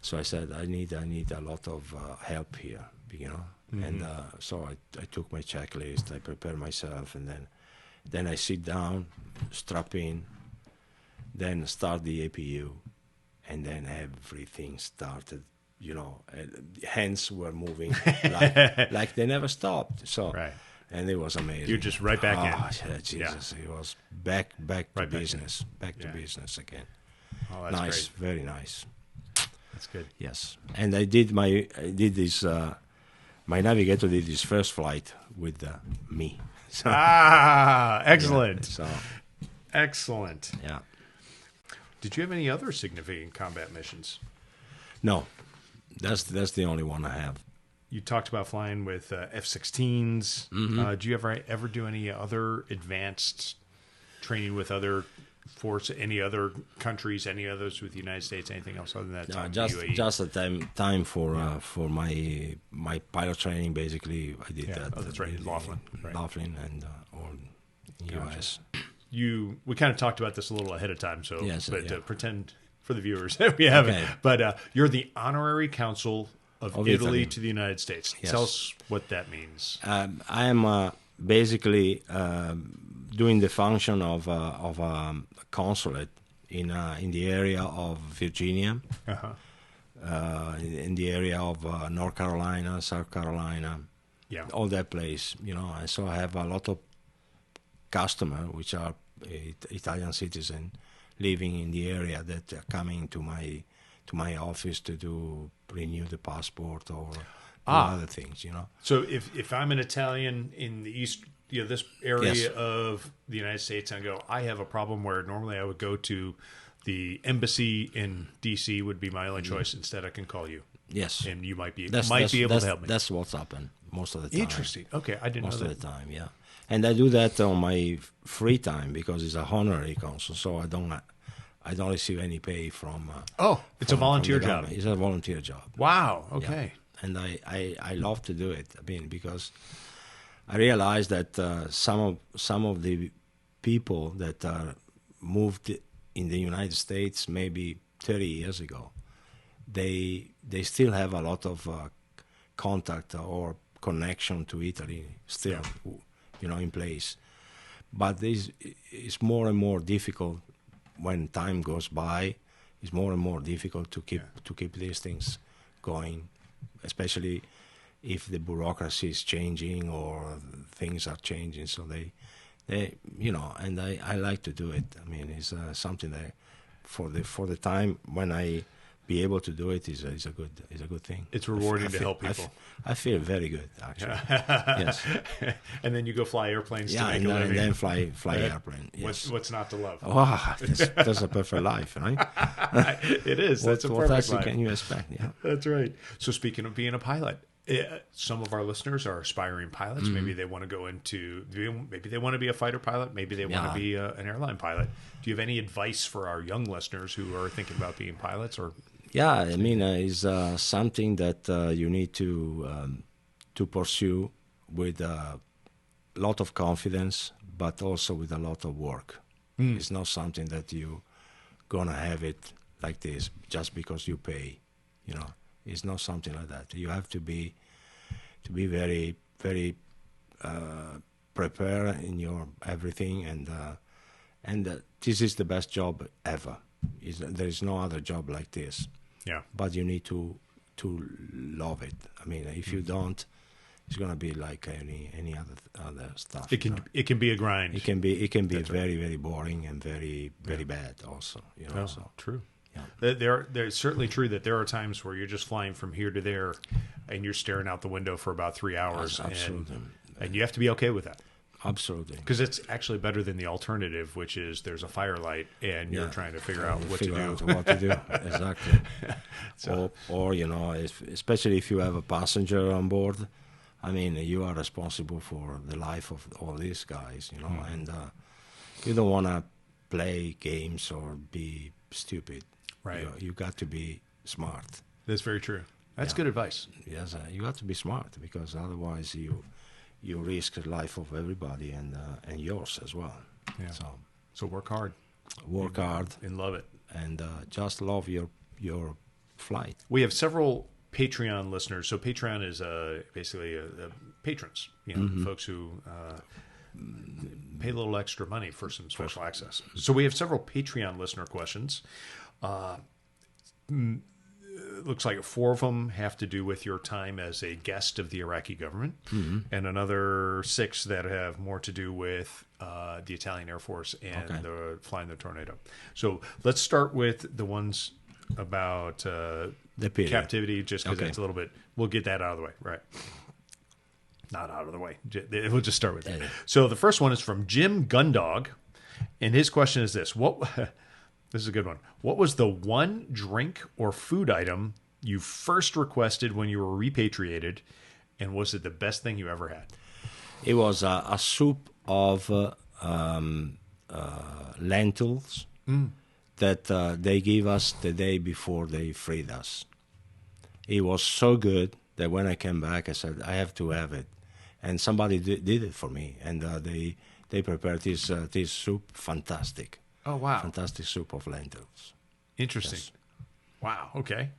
So I said, "I need a lot of help here," you know. And so I took my checklist, I prepared myself, and then I sit down, strap in, then start the APU, and then everything started. You know, hands were moving like they never stopped. So, and it was amazing. You're just right back in. Yeah, Jesus, it was back to business, back to business again. Oh, that's nice, great. Very nice. That's good. Yes, and I did this. My navigator did his first flight with me. So, Excellent. So Excellent. yeah. Did you have any other significant combat missions? No, that's the only one I have. You talked about flying with F-16s. Mm-hmm. Do you ever do any other advanced training with other any other countries, any others with the United States, anything else other than that? No, UAE? just a time for my pilot training. Basically, I did that. Oh, that's right, in Laughlin. Right. Laughlin and or US. We kind of talked about this a little ahead of time, so Yes, but yeah. Pretend for the viewers that we haven't. Okay. But you're the honorary consul of Italy Italy. to the United States. Yes. Tell us what that means. I am basically doing the function of a consulate in the area of Virginia, in the area of North Carolina, South Carolina, all that place, And so I have a lot of customers which are Italian citizens living in the area that are coming to my office to renew the passport or other things, So if I'm an Italian in the East, this area Yes. of the United States, and I go, I have a problem where normally I would go to the embassy in D.C. would be my only choice. Instead, I can call you. Yes. And you might be able That's- to help me. That's what's happened most of the time. Interesting. Okay, I didn't Most know of that. the time, yeah. And I do that on my free time because it's a honorary consul, so I don't receive any pay from. It's a volunteer from the job. government. It's a volunteer job. Wow. Yeah. Okay. And I love to do it. I mean, because I realize that some of the people that are moved in the United States maybe 30 years ago, they still have a lot of contact or connection to Italy still, in place. But it's more and more difficult when time goes by. It's more and more difficult to keep these things going, especially if the bureaucracy is changing or things are changing. So they and I like to do it. I mean, it's something that for the time when I be able to do it is a good thing. It's rewarding to help people. I feel very good, actually. Yes. And then you go fly airplanes to make and a living. then fly airplane. Yes. What's not to love? Oh, that's a perfect life, right? It is. That's a what perfect else life. can you expect? Yeah. That's right. So speaking of being a pilot, some of our listeners are aspiring pilots. Mm-hmm. Maybe they want to go into. Maybe they want to be a fighter pilot. Maybe they want to be an airline pilot. Do you have any advice for our young listeners who are thinking about being pilots? Or Yeah, I mean, it's something that you need to pursue with a lot of confidence, but also with a lot of work. It's not something that you gonna have it like this just because you pay. It's not something like that. You have to be very, very prepared in your everything, and this is the best job ever. There is no other job like this. yeah, But you need to love it. I mean, if you don't, it's gonna be like any other stuff. it can be a grind. It can be very very boring and very very bad also. So True. yeah. There's certainly true that there are times where you're just flying from here to there, and you're staring out the window for about 3 hours, Absolutely. and you have to be okay with that. Absolutely. Because it's actually better than the alternative, which is there's a firelight and you're trying to figure out what to do. What to do. Exactly. or especially if you have a passenger on board, I mean, you are responsible for the life of all these guys, and you don't want to play games or be stupid. Right. You got to be smart. That's very true. That's good advice. Yes, you got to be smart because otherwise you risk the life of everybody and yours as well. Yeah. So work hard. Work hard And love it. and just love your flight. We have several Patreon listeners. So Patreon is basically patrons, folks who pay a little extra money for some special access. So we have several Patreon listener questions. Looks like 4 of them have to do with your time as a guest of the Iraqi government, and another 6 that have more to do with the Italian Air Force and flying the Tornado. So let's start with the ones about The period. captivity, just because Okay. it's a little bit. We'll get that out of the way, right? Not out of the way. We'll just start with that. Yeah. So the first one is from Jim Gundog, and his question is this: What? This is a good one. What was the one drink or food item you first requested when you were repatriated, and was it the best thing you ever had? It was a soup of lentils that they gave us the day before they freed us. It was so good that when I came back, I said, I have to have it. And somebody did it for me, and they prepared this soup, fantastic. Oh wow! Fantastic soup of lentils. Interesting. Yes. Wow. Okay.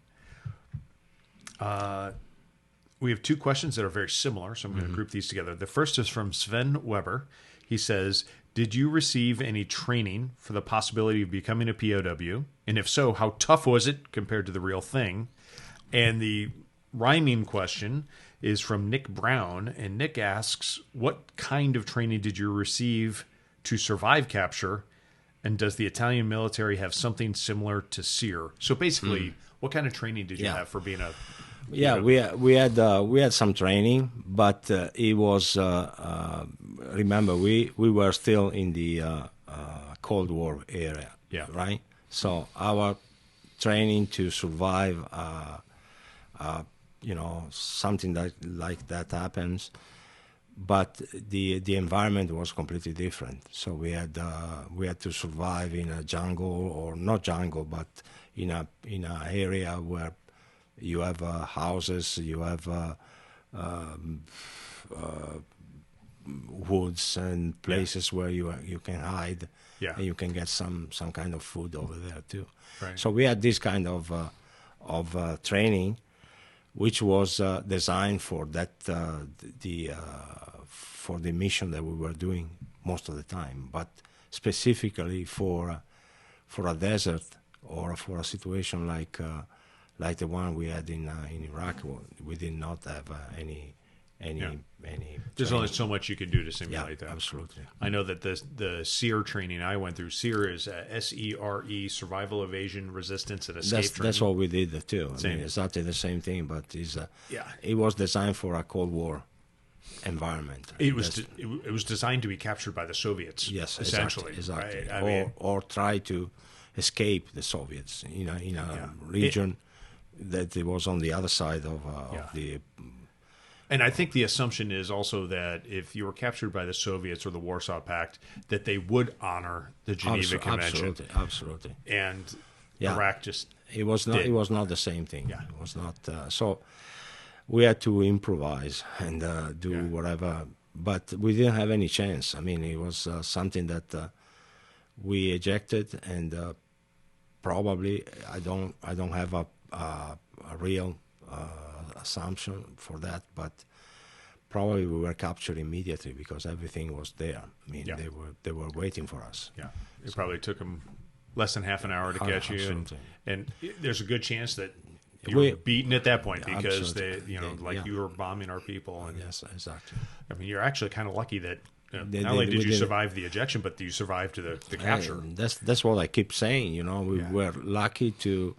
We have two questions that are very similar, so I'm going to group these together. The first is from Sven Weber. He says, did you receive any training for the possibility of becoming a POW? And if so, how tough was it compared to the real thing? And the rhyming question is from Nick Brown. And Nick asks, what kind of training did you receive to survive capture? And does the Italian military have something similar to SEER? So basically, what kind of training did you have for being a... Yeah, we had some training, but it was remember we were still in the Cold War era, right? So our training to survive, something like that happens, but the environment was completely different. So we had to survive in a jungle, or not jungle, but in a area where you have houses, you have woods and places where you can hide, and you can get some kind of food over there too. Right. So we had this kind of training, which was designed for that for the mission that we were doing most of the time, but specifically for a desert or for a situation like the one we had in Iraq. We did not have any. There's only so much you can do to simulate that. Absolutely. I know that the SEER training I went through, SEER is SERE, Survival, Evasion, Resistance, and Escape training. That's what we did too. Same. I mean, exactly the same thing, but it was designed for a Cold War environment. It was designed to be captured by the Soviets. Yes, essentially. Exactly. Right? Or try to escape the Soviets in a region that it was on the other side of the. And I think the assumption is also that if you were captured by the Soviets or the Warsaw Pact, that they would honor the Geneva Convention. Absolutely. And Iraq just it was not. did. It was not the same thing. Yeah. It was not. So we had to improvise and do whatever, but we didn't have any chance. I mean, it was something that we ejected, and probably I don't have a real assumption for that, but probably we were captured immediately because everything was there. I mean, they were waiting for us. Yeah, it probably took them less than half an hour to catch you, and there's a good chance that you were beaten at that point because you were bombing our people. And, yes, exactly. I mean, you're actually kind of lucky that not only did you survive the ejection, but you survived to the capture. That's what I keep saying. We were lucky to.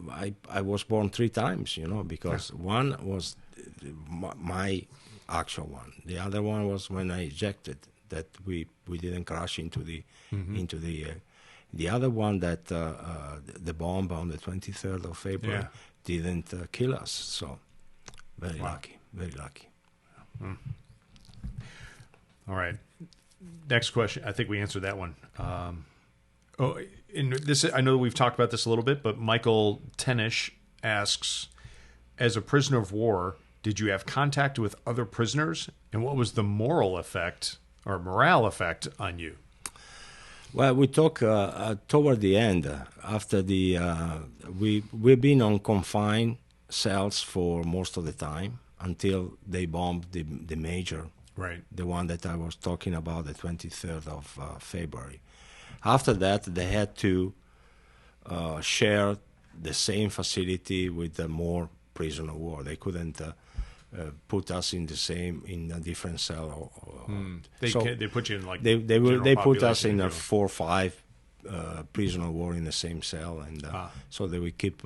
I was born 3 times, because one was my actual one. The other one was when I ejected, that we didn't crash into the the other one that the bomb on the 23rd of February didn't kill us. So very lucky. All right. Next question. I think we answered that one. In this, I know we've talked about this a little bit, but Michael Tenish asks, as a prisoner of war, did you have contact with other prisoners, and what was the morale effect on you? Well, we talk toward the end. After we've been on confined cells for most of the time until they bombed the major, right? The one that I was talking about, the 23rd of February. After that, they had to share the same facility with more prisoner of war. They couldn't put us in a different cell. They put you in like they put us in a 4 or 5 prisoner of war in the same cell, and so they would keep.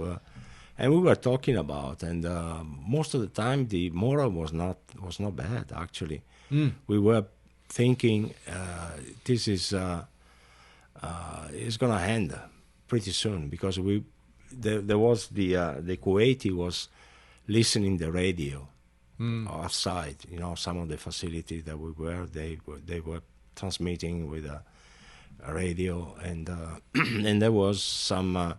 And we were talking about, and most of the time the moral was not bad actually. We were thinking this is going to end pretty soon, because there was the Kuwaiti was listening the radio outside. Some of the facilities that we were, they were transmitting with a radio, and and there was some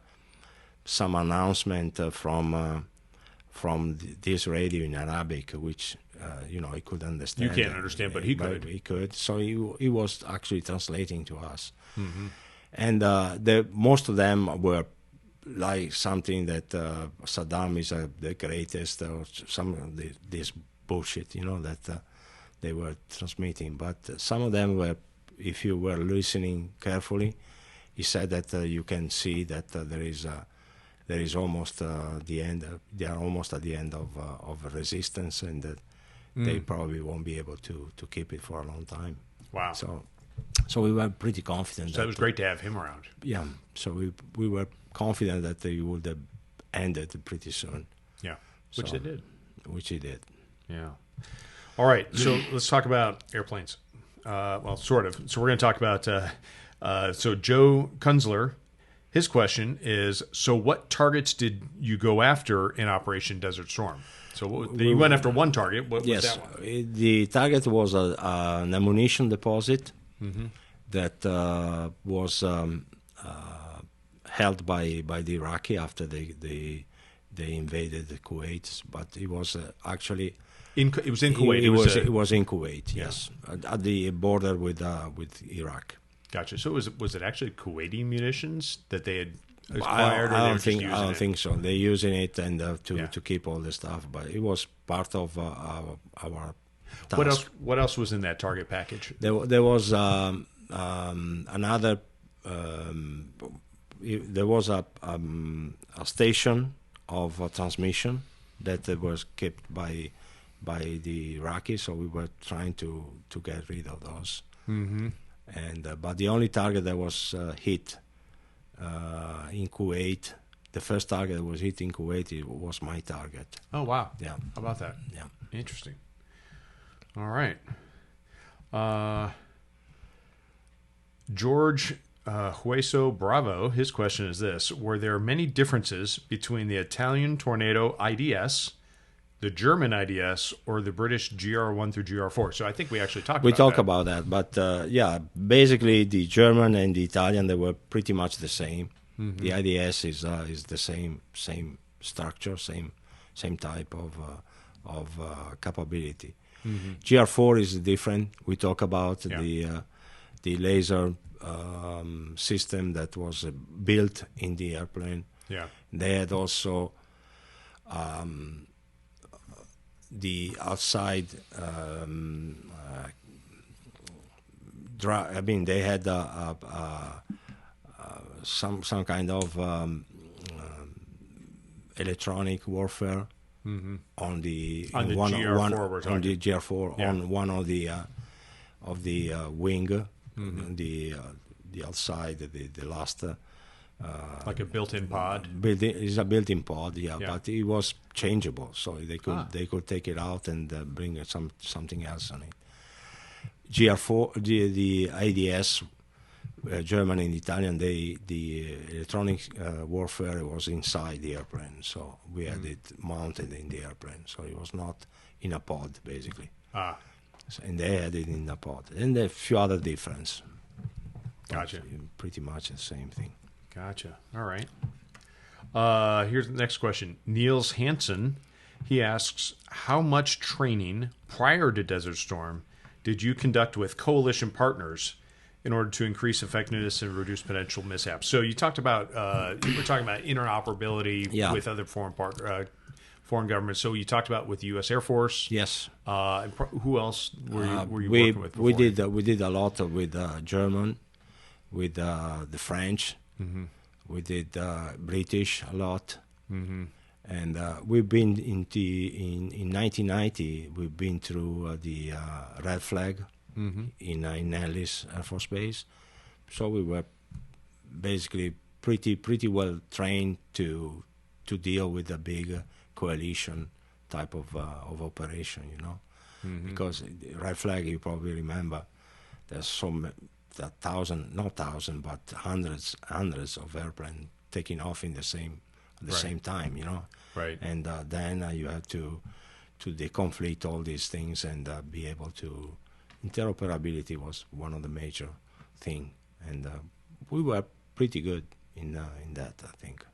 announcement from this radio in Arabic, which he could understand. You can't understand, but he could. He could. So he was actually translating to us, and most of them were like something that Saddam is the greatest, or some of this bullshit, that they were transmitting. But some of them were, if you were listening carefully, he said that you can see that there is almost the end. They are almost at the end of resistance, and that they probably won't be able to keep it for a long time. Wow. So we were pretty confident. So it was great to have him around. Yeah. So we were confident that they would have ended pretty soon. Yeah. Which they did. Which he did. Yeah. All right. So let's talk about airplanes. Well, sort of. So we're going to talk about. So Joe Kunzler, his question is: so what targets did you go after in Operation Desert Storm? So you went after one target. What was that one? The target was an ammunition deposit that was held by the Iraqi after they invaded the Kuwait, but it was actually it was in Kuwait. It was in Kuwait, yes, at the border with Iraq. Gotcha. So was it actually Kuwaiti munitions that they had acquired? I don't think so. They're using it and to keep all the stuff, but it was part of our task. What else was in that target package? There was another. There was a station of transmission that was kept by the Iraqis, so we were trying to get rid of those. Mm-hmm. And but the only target that was hit in Kuwait, the first target that was hit in Kuwait, it was my target. Oh wow! Yeah, how about that? Yeah, interesting. All right, George Hueso Bravo. His question is this: were there many differences between the Italian Tornado IDS, the German IDS, or the British GR1 through GR4? So I think we actually talked about that. But yeah, basically the German and the Italian, they were pretty much the same. Mm-hmm. The IDS is the same structure, same type of capability. Mm-hmm. GR4 is different. We talk about the laser system that was built in the airplane. Yeah, they had also the outside. They had some kind of electronic warfare on the GR4 on one of the wing, the outside, the last. Like a built-in pod. It's a built-in pod, but it was changeable, so they could take it out and bring something else on it. GR4, the IDS, German and Italian, the electronic warfare was inside the airplane, so we had it mounted in the airplane, so it was not in a pod, basically. And they had it in a pod. And a few other differences. Gotcha. Pretty much the same thing. Gotcha. All right. Here's the next question. Niels Hansen, he asks, how much training prior to Desert Storm did you conduct with coalition partners in order to increase effectiveness and reduce potential mishaps? So you talked about you were talking about interoperability with other foreign governments. So you talked about with the U.S. Air Force. Yes. Who else were you working with before? We did a lot with German, with the French. Mm-hmm. We did British a lot, and we've been in 1990. We've been through the Red Flag in Nellis Air Force Base, so we were basically pretty well trained to deal with a big coalition type of operation, you know. Because red flag, you probably remember, there's not thousand, but hundreds of airplanes taking off in the same time, you know. Right. And then you have to deconflict all these things and be able to. Interoperability was one of the major thing, and we were pretty good in that, I think.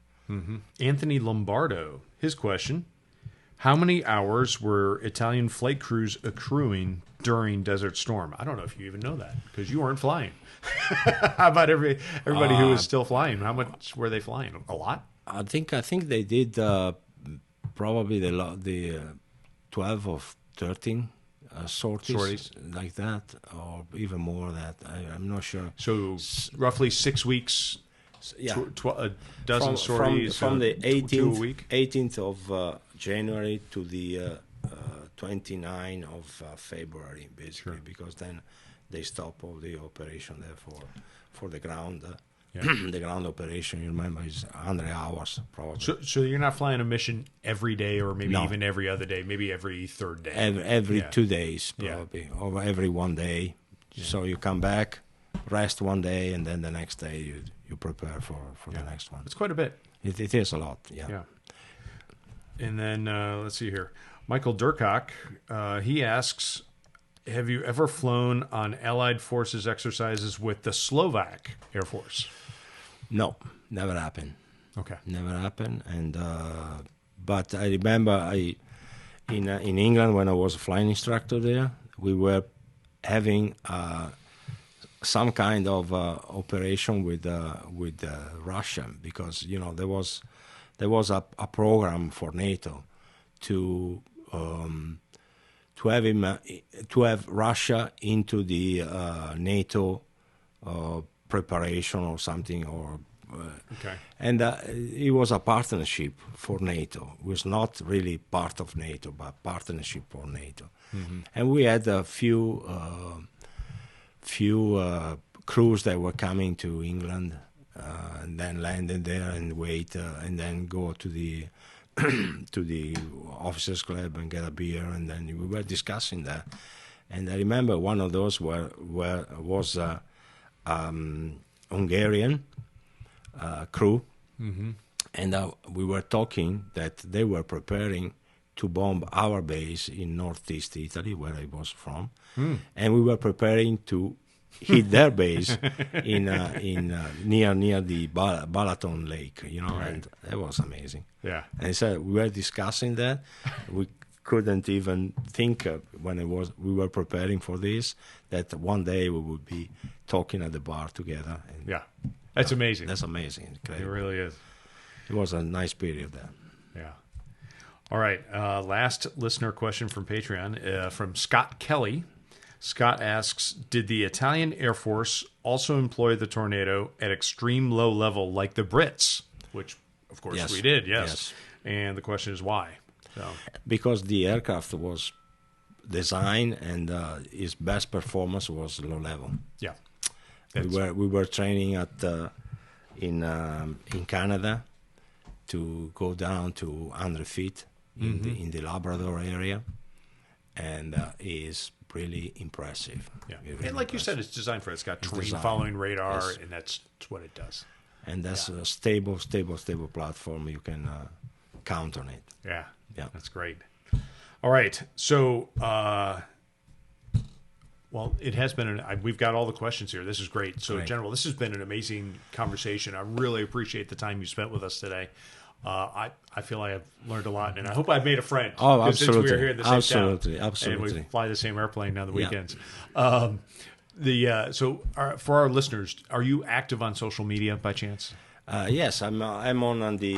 Anthony Lombardo, his question: how many hours were Italian flight crews accruing during Desert Storm? I don't know if you even know that because you weren't flying. How about everybody who was still flying? How much were they flying? A lot? I think they did probably the 12 or 13 sorties like that, or even more than that. I'm not sure. So roughly 6 weeks. Yeah, A dozen sorties from the 18th of January to the 29th of February, basically, because then they stop all the operation there for the ground. The ground operation, you remember, is 100 hours probably. So you're not flying a mission every day, or maybe even every other day, maybe every third day. Every 2 days probably, or every 1 day. Yeah. So you come back, rest 1 day, and then the next day you prepare for the next one. It's quite a bit. It is a lot, yeah. And then let's see here. Michael Durkock, he asks, have you ever flown on Allied Forces exercises with the Slovak Air Force? No, never happened. Okay. Never happened. And but I remember in England, when I was a flying instructor there, we were having some kind of operation with Russia, because there was a program for NATO to have Russia into the NATO preparation or something, and it was a partnership for NATO. It was not really part of NATO, but partnership for NATO. And we had a few crews that were coming to England, and then landed there and wait, and then go to the to the officers' club and get a beer, and then we were discussing that. And I remember one of those was Hungarian crew, and we were talking that they were preparing to bomb our base in northeast Italy, where I was from, and we were preparing to hit their base in near the Balaton Lake, and that was amazing. Yeah. And he said we were discussing that. We couldn't even think when we were preparing for this, that one day we would be talking at the bar together. And, that's amazing. That's amazing. Incredible. It really is. It was a nice period there. Yeah. All right. Last listener question from Patreon from Scott Kelly. Scott asks, did the Italian Air Force also employ the Tornado at extreme low level like the Brits? Which, of course, we did, yes. And the question is why? So. Because the aircraft was designed and its best performance was low level. Yeah. We were training in Canada to go down to 100 feet in the Labrador area, and is really impressive. Yeah, really and like you said, it's designed for it. It's got terrain following radar, and that's what it does. And that's a stable platform. You can count on it. Yeah, that's great. All right, so well, it has been. We've got all the questions here. This is great. So, General, this has been an amazing conversation. I really appreciate the time you spent with us today. I feel I have learned a lot, and I hope I've made a friend. Oh, absolutely. Since we are here in the same town, absolutely. and we fly the same airplane on the weekends. So for our listeners, are you active on social media by chance? Yes, I'm on the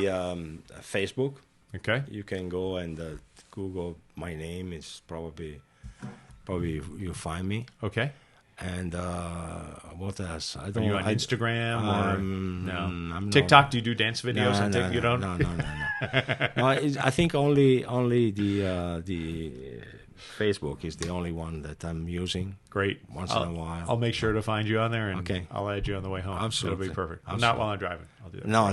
Facebook. Okay. You can go and Google my name. It's probably you'll find me. Okay. And what else? I don't. Are you on Instagram or no? I'm TikTok? Do you do dance videos on TikTok? You don't? No. No, I think only the Facebook is the only one that I'm using. Great. Once in a while. I'll make sure to find you on there, and Okay. I'll add you on the way home. Absolutely. It'll be perfect. Absolutely. Not while I'm driving. I'll do that. No.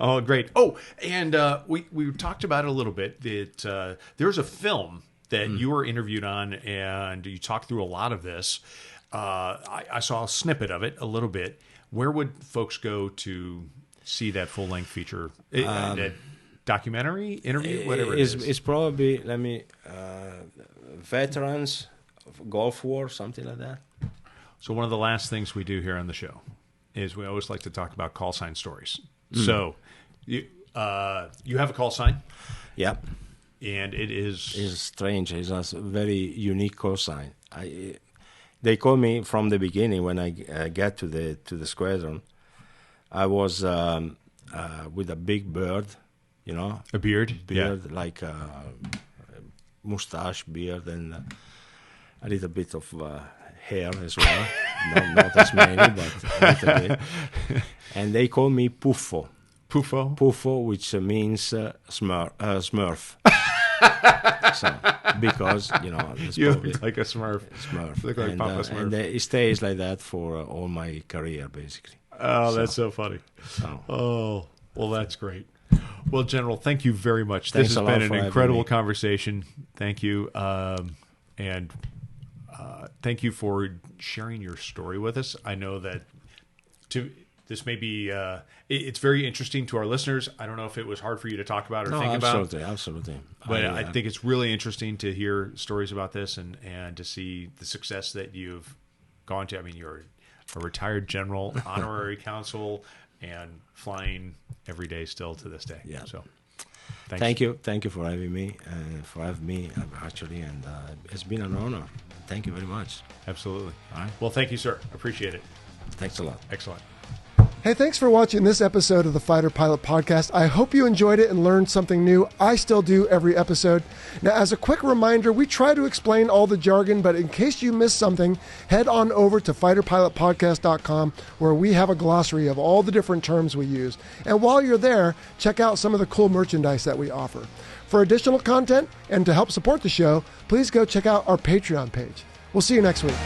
Oh, great. Oh, and we talked about it a little bit. That there's a film that you were interviewed on, and you talked through a lot of this. I saw a snippet of it a little bit. Where would folks go to see that full-length feature? That documentary, interview, whatever it is. It's probably, veterans of Gulf War, something like that. So one of the last things we do here on the show is we always like to talk about call sign stories. So you have a call sign? Yeah. And it is... It's strange. It's a very unique call sign. They call me from the beginning when I get to the squadron. I was with a big bird, you know. A beard? Beard, like mustache, beard, and a little bit of hair as well. not as many, but a little bit. And they call me Puffo. Puffo? Puffo, which means Smurf. So, because, you know... You look like a Smurf. Smurf. Look like Papa Smurf. And it stays like that for all my career, basically. Oh, that's so funny. So. Oh, well, that's great. Well, General, thank you very much. Thanks This has a lot been for an having incredible me. conversation. Thank you. And thank you for sharing your story with us. I know that this may be... it's very interesting to our listeners. I don't know if it was hard for you to talk about or think about. Absolutely. But I think it's really interesting to hear stories about this and to see the success that you've gone to. I mean, you're a retired general, honorary consul, and flying every day still to this day. Yeah. So thank you for having me, actually, and it's been an honor. Thank you very much. Absolutely. All right. Well, thank you, sir. Appreciate it. Thanks a lot. Excellent. Hey, thanks for watching this episode of the Fighter Pilot Podcast. I hope you enjoyed it and learned something new. I still do every episode. Now, as a quick reminder, we try to explain all the jargon, but in case you missed something, head on over to fighterpilotpodcast.com where we have a glossary of all the different terms we use. And while you're there, check out some of the cool merchandise that we offer. For additional content and to help support the show, please go check out our Patreon page. We'll see you next week.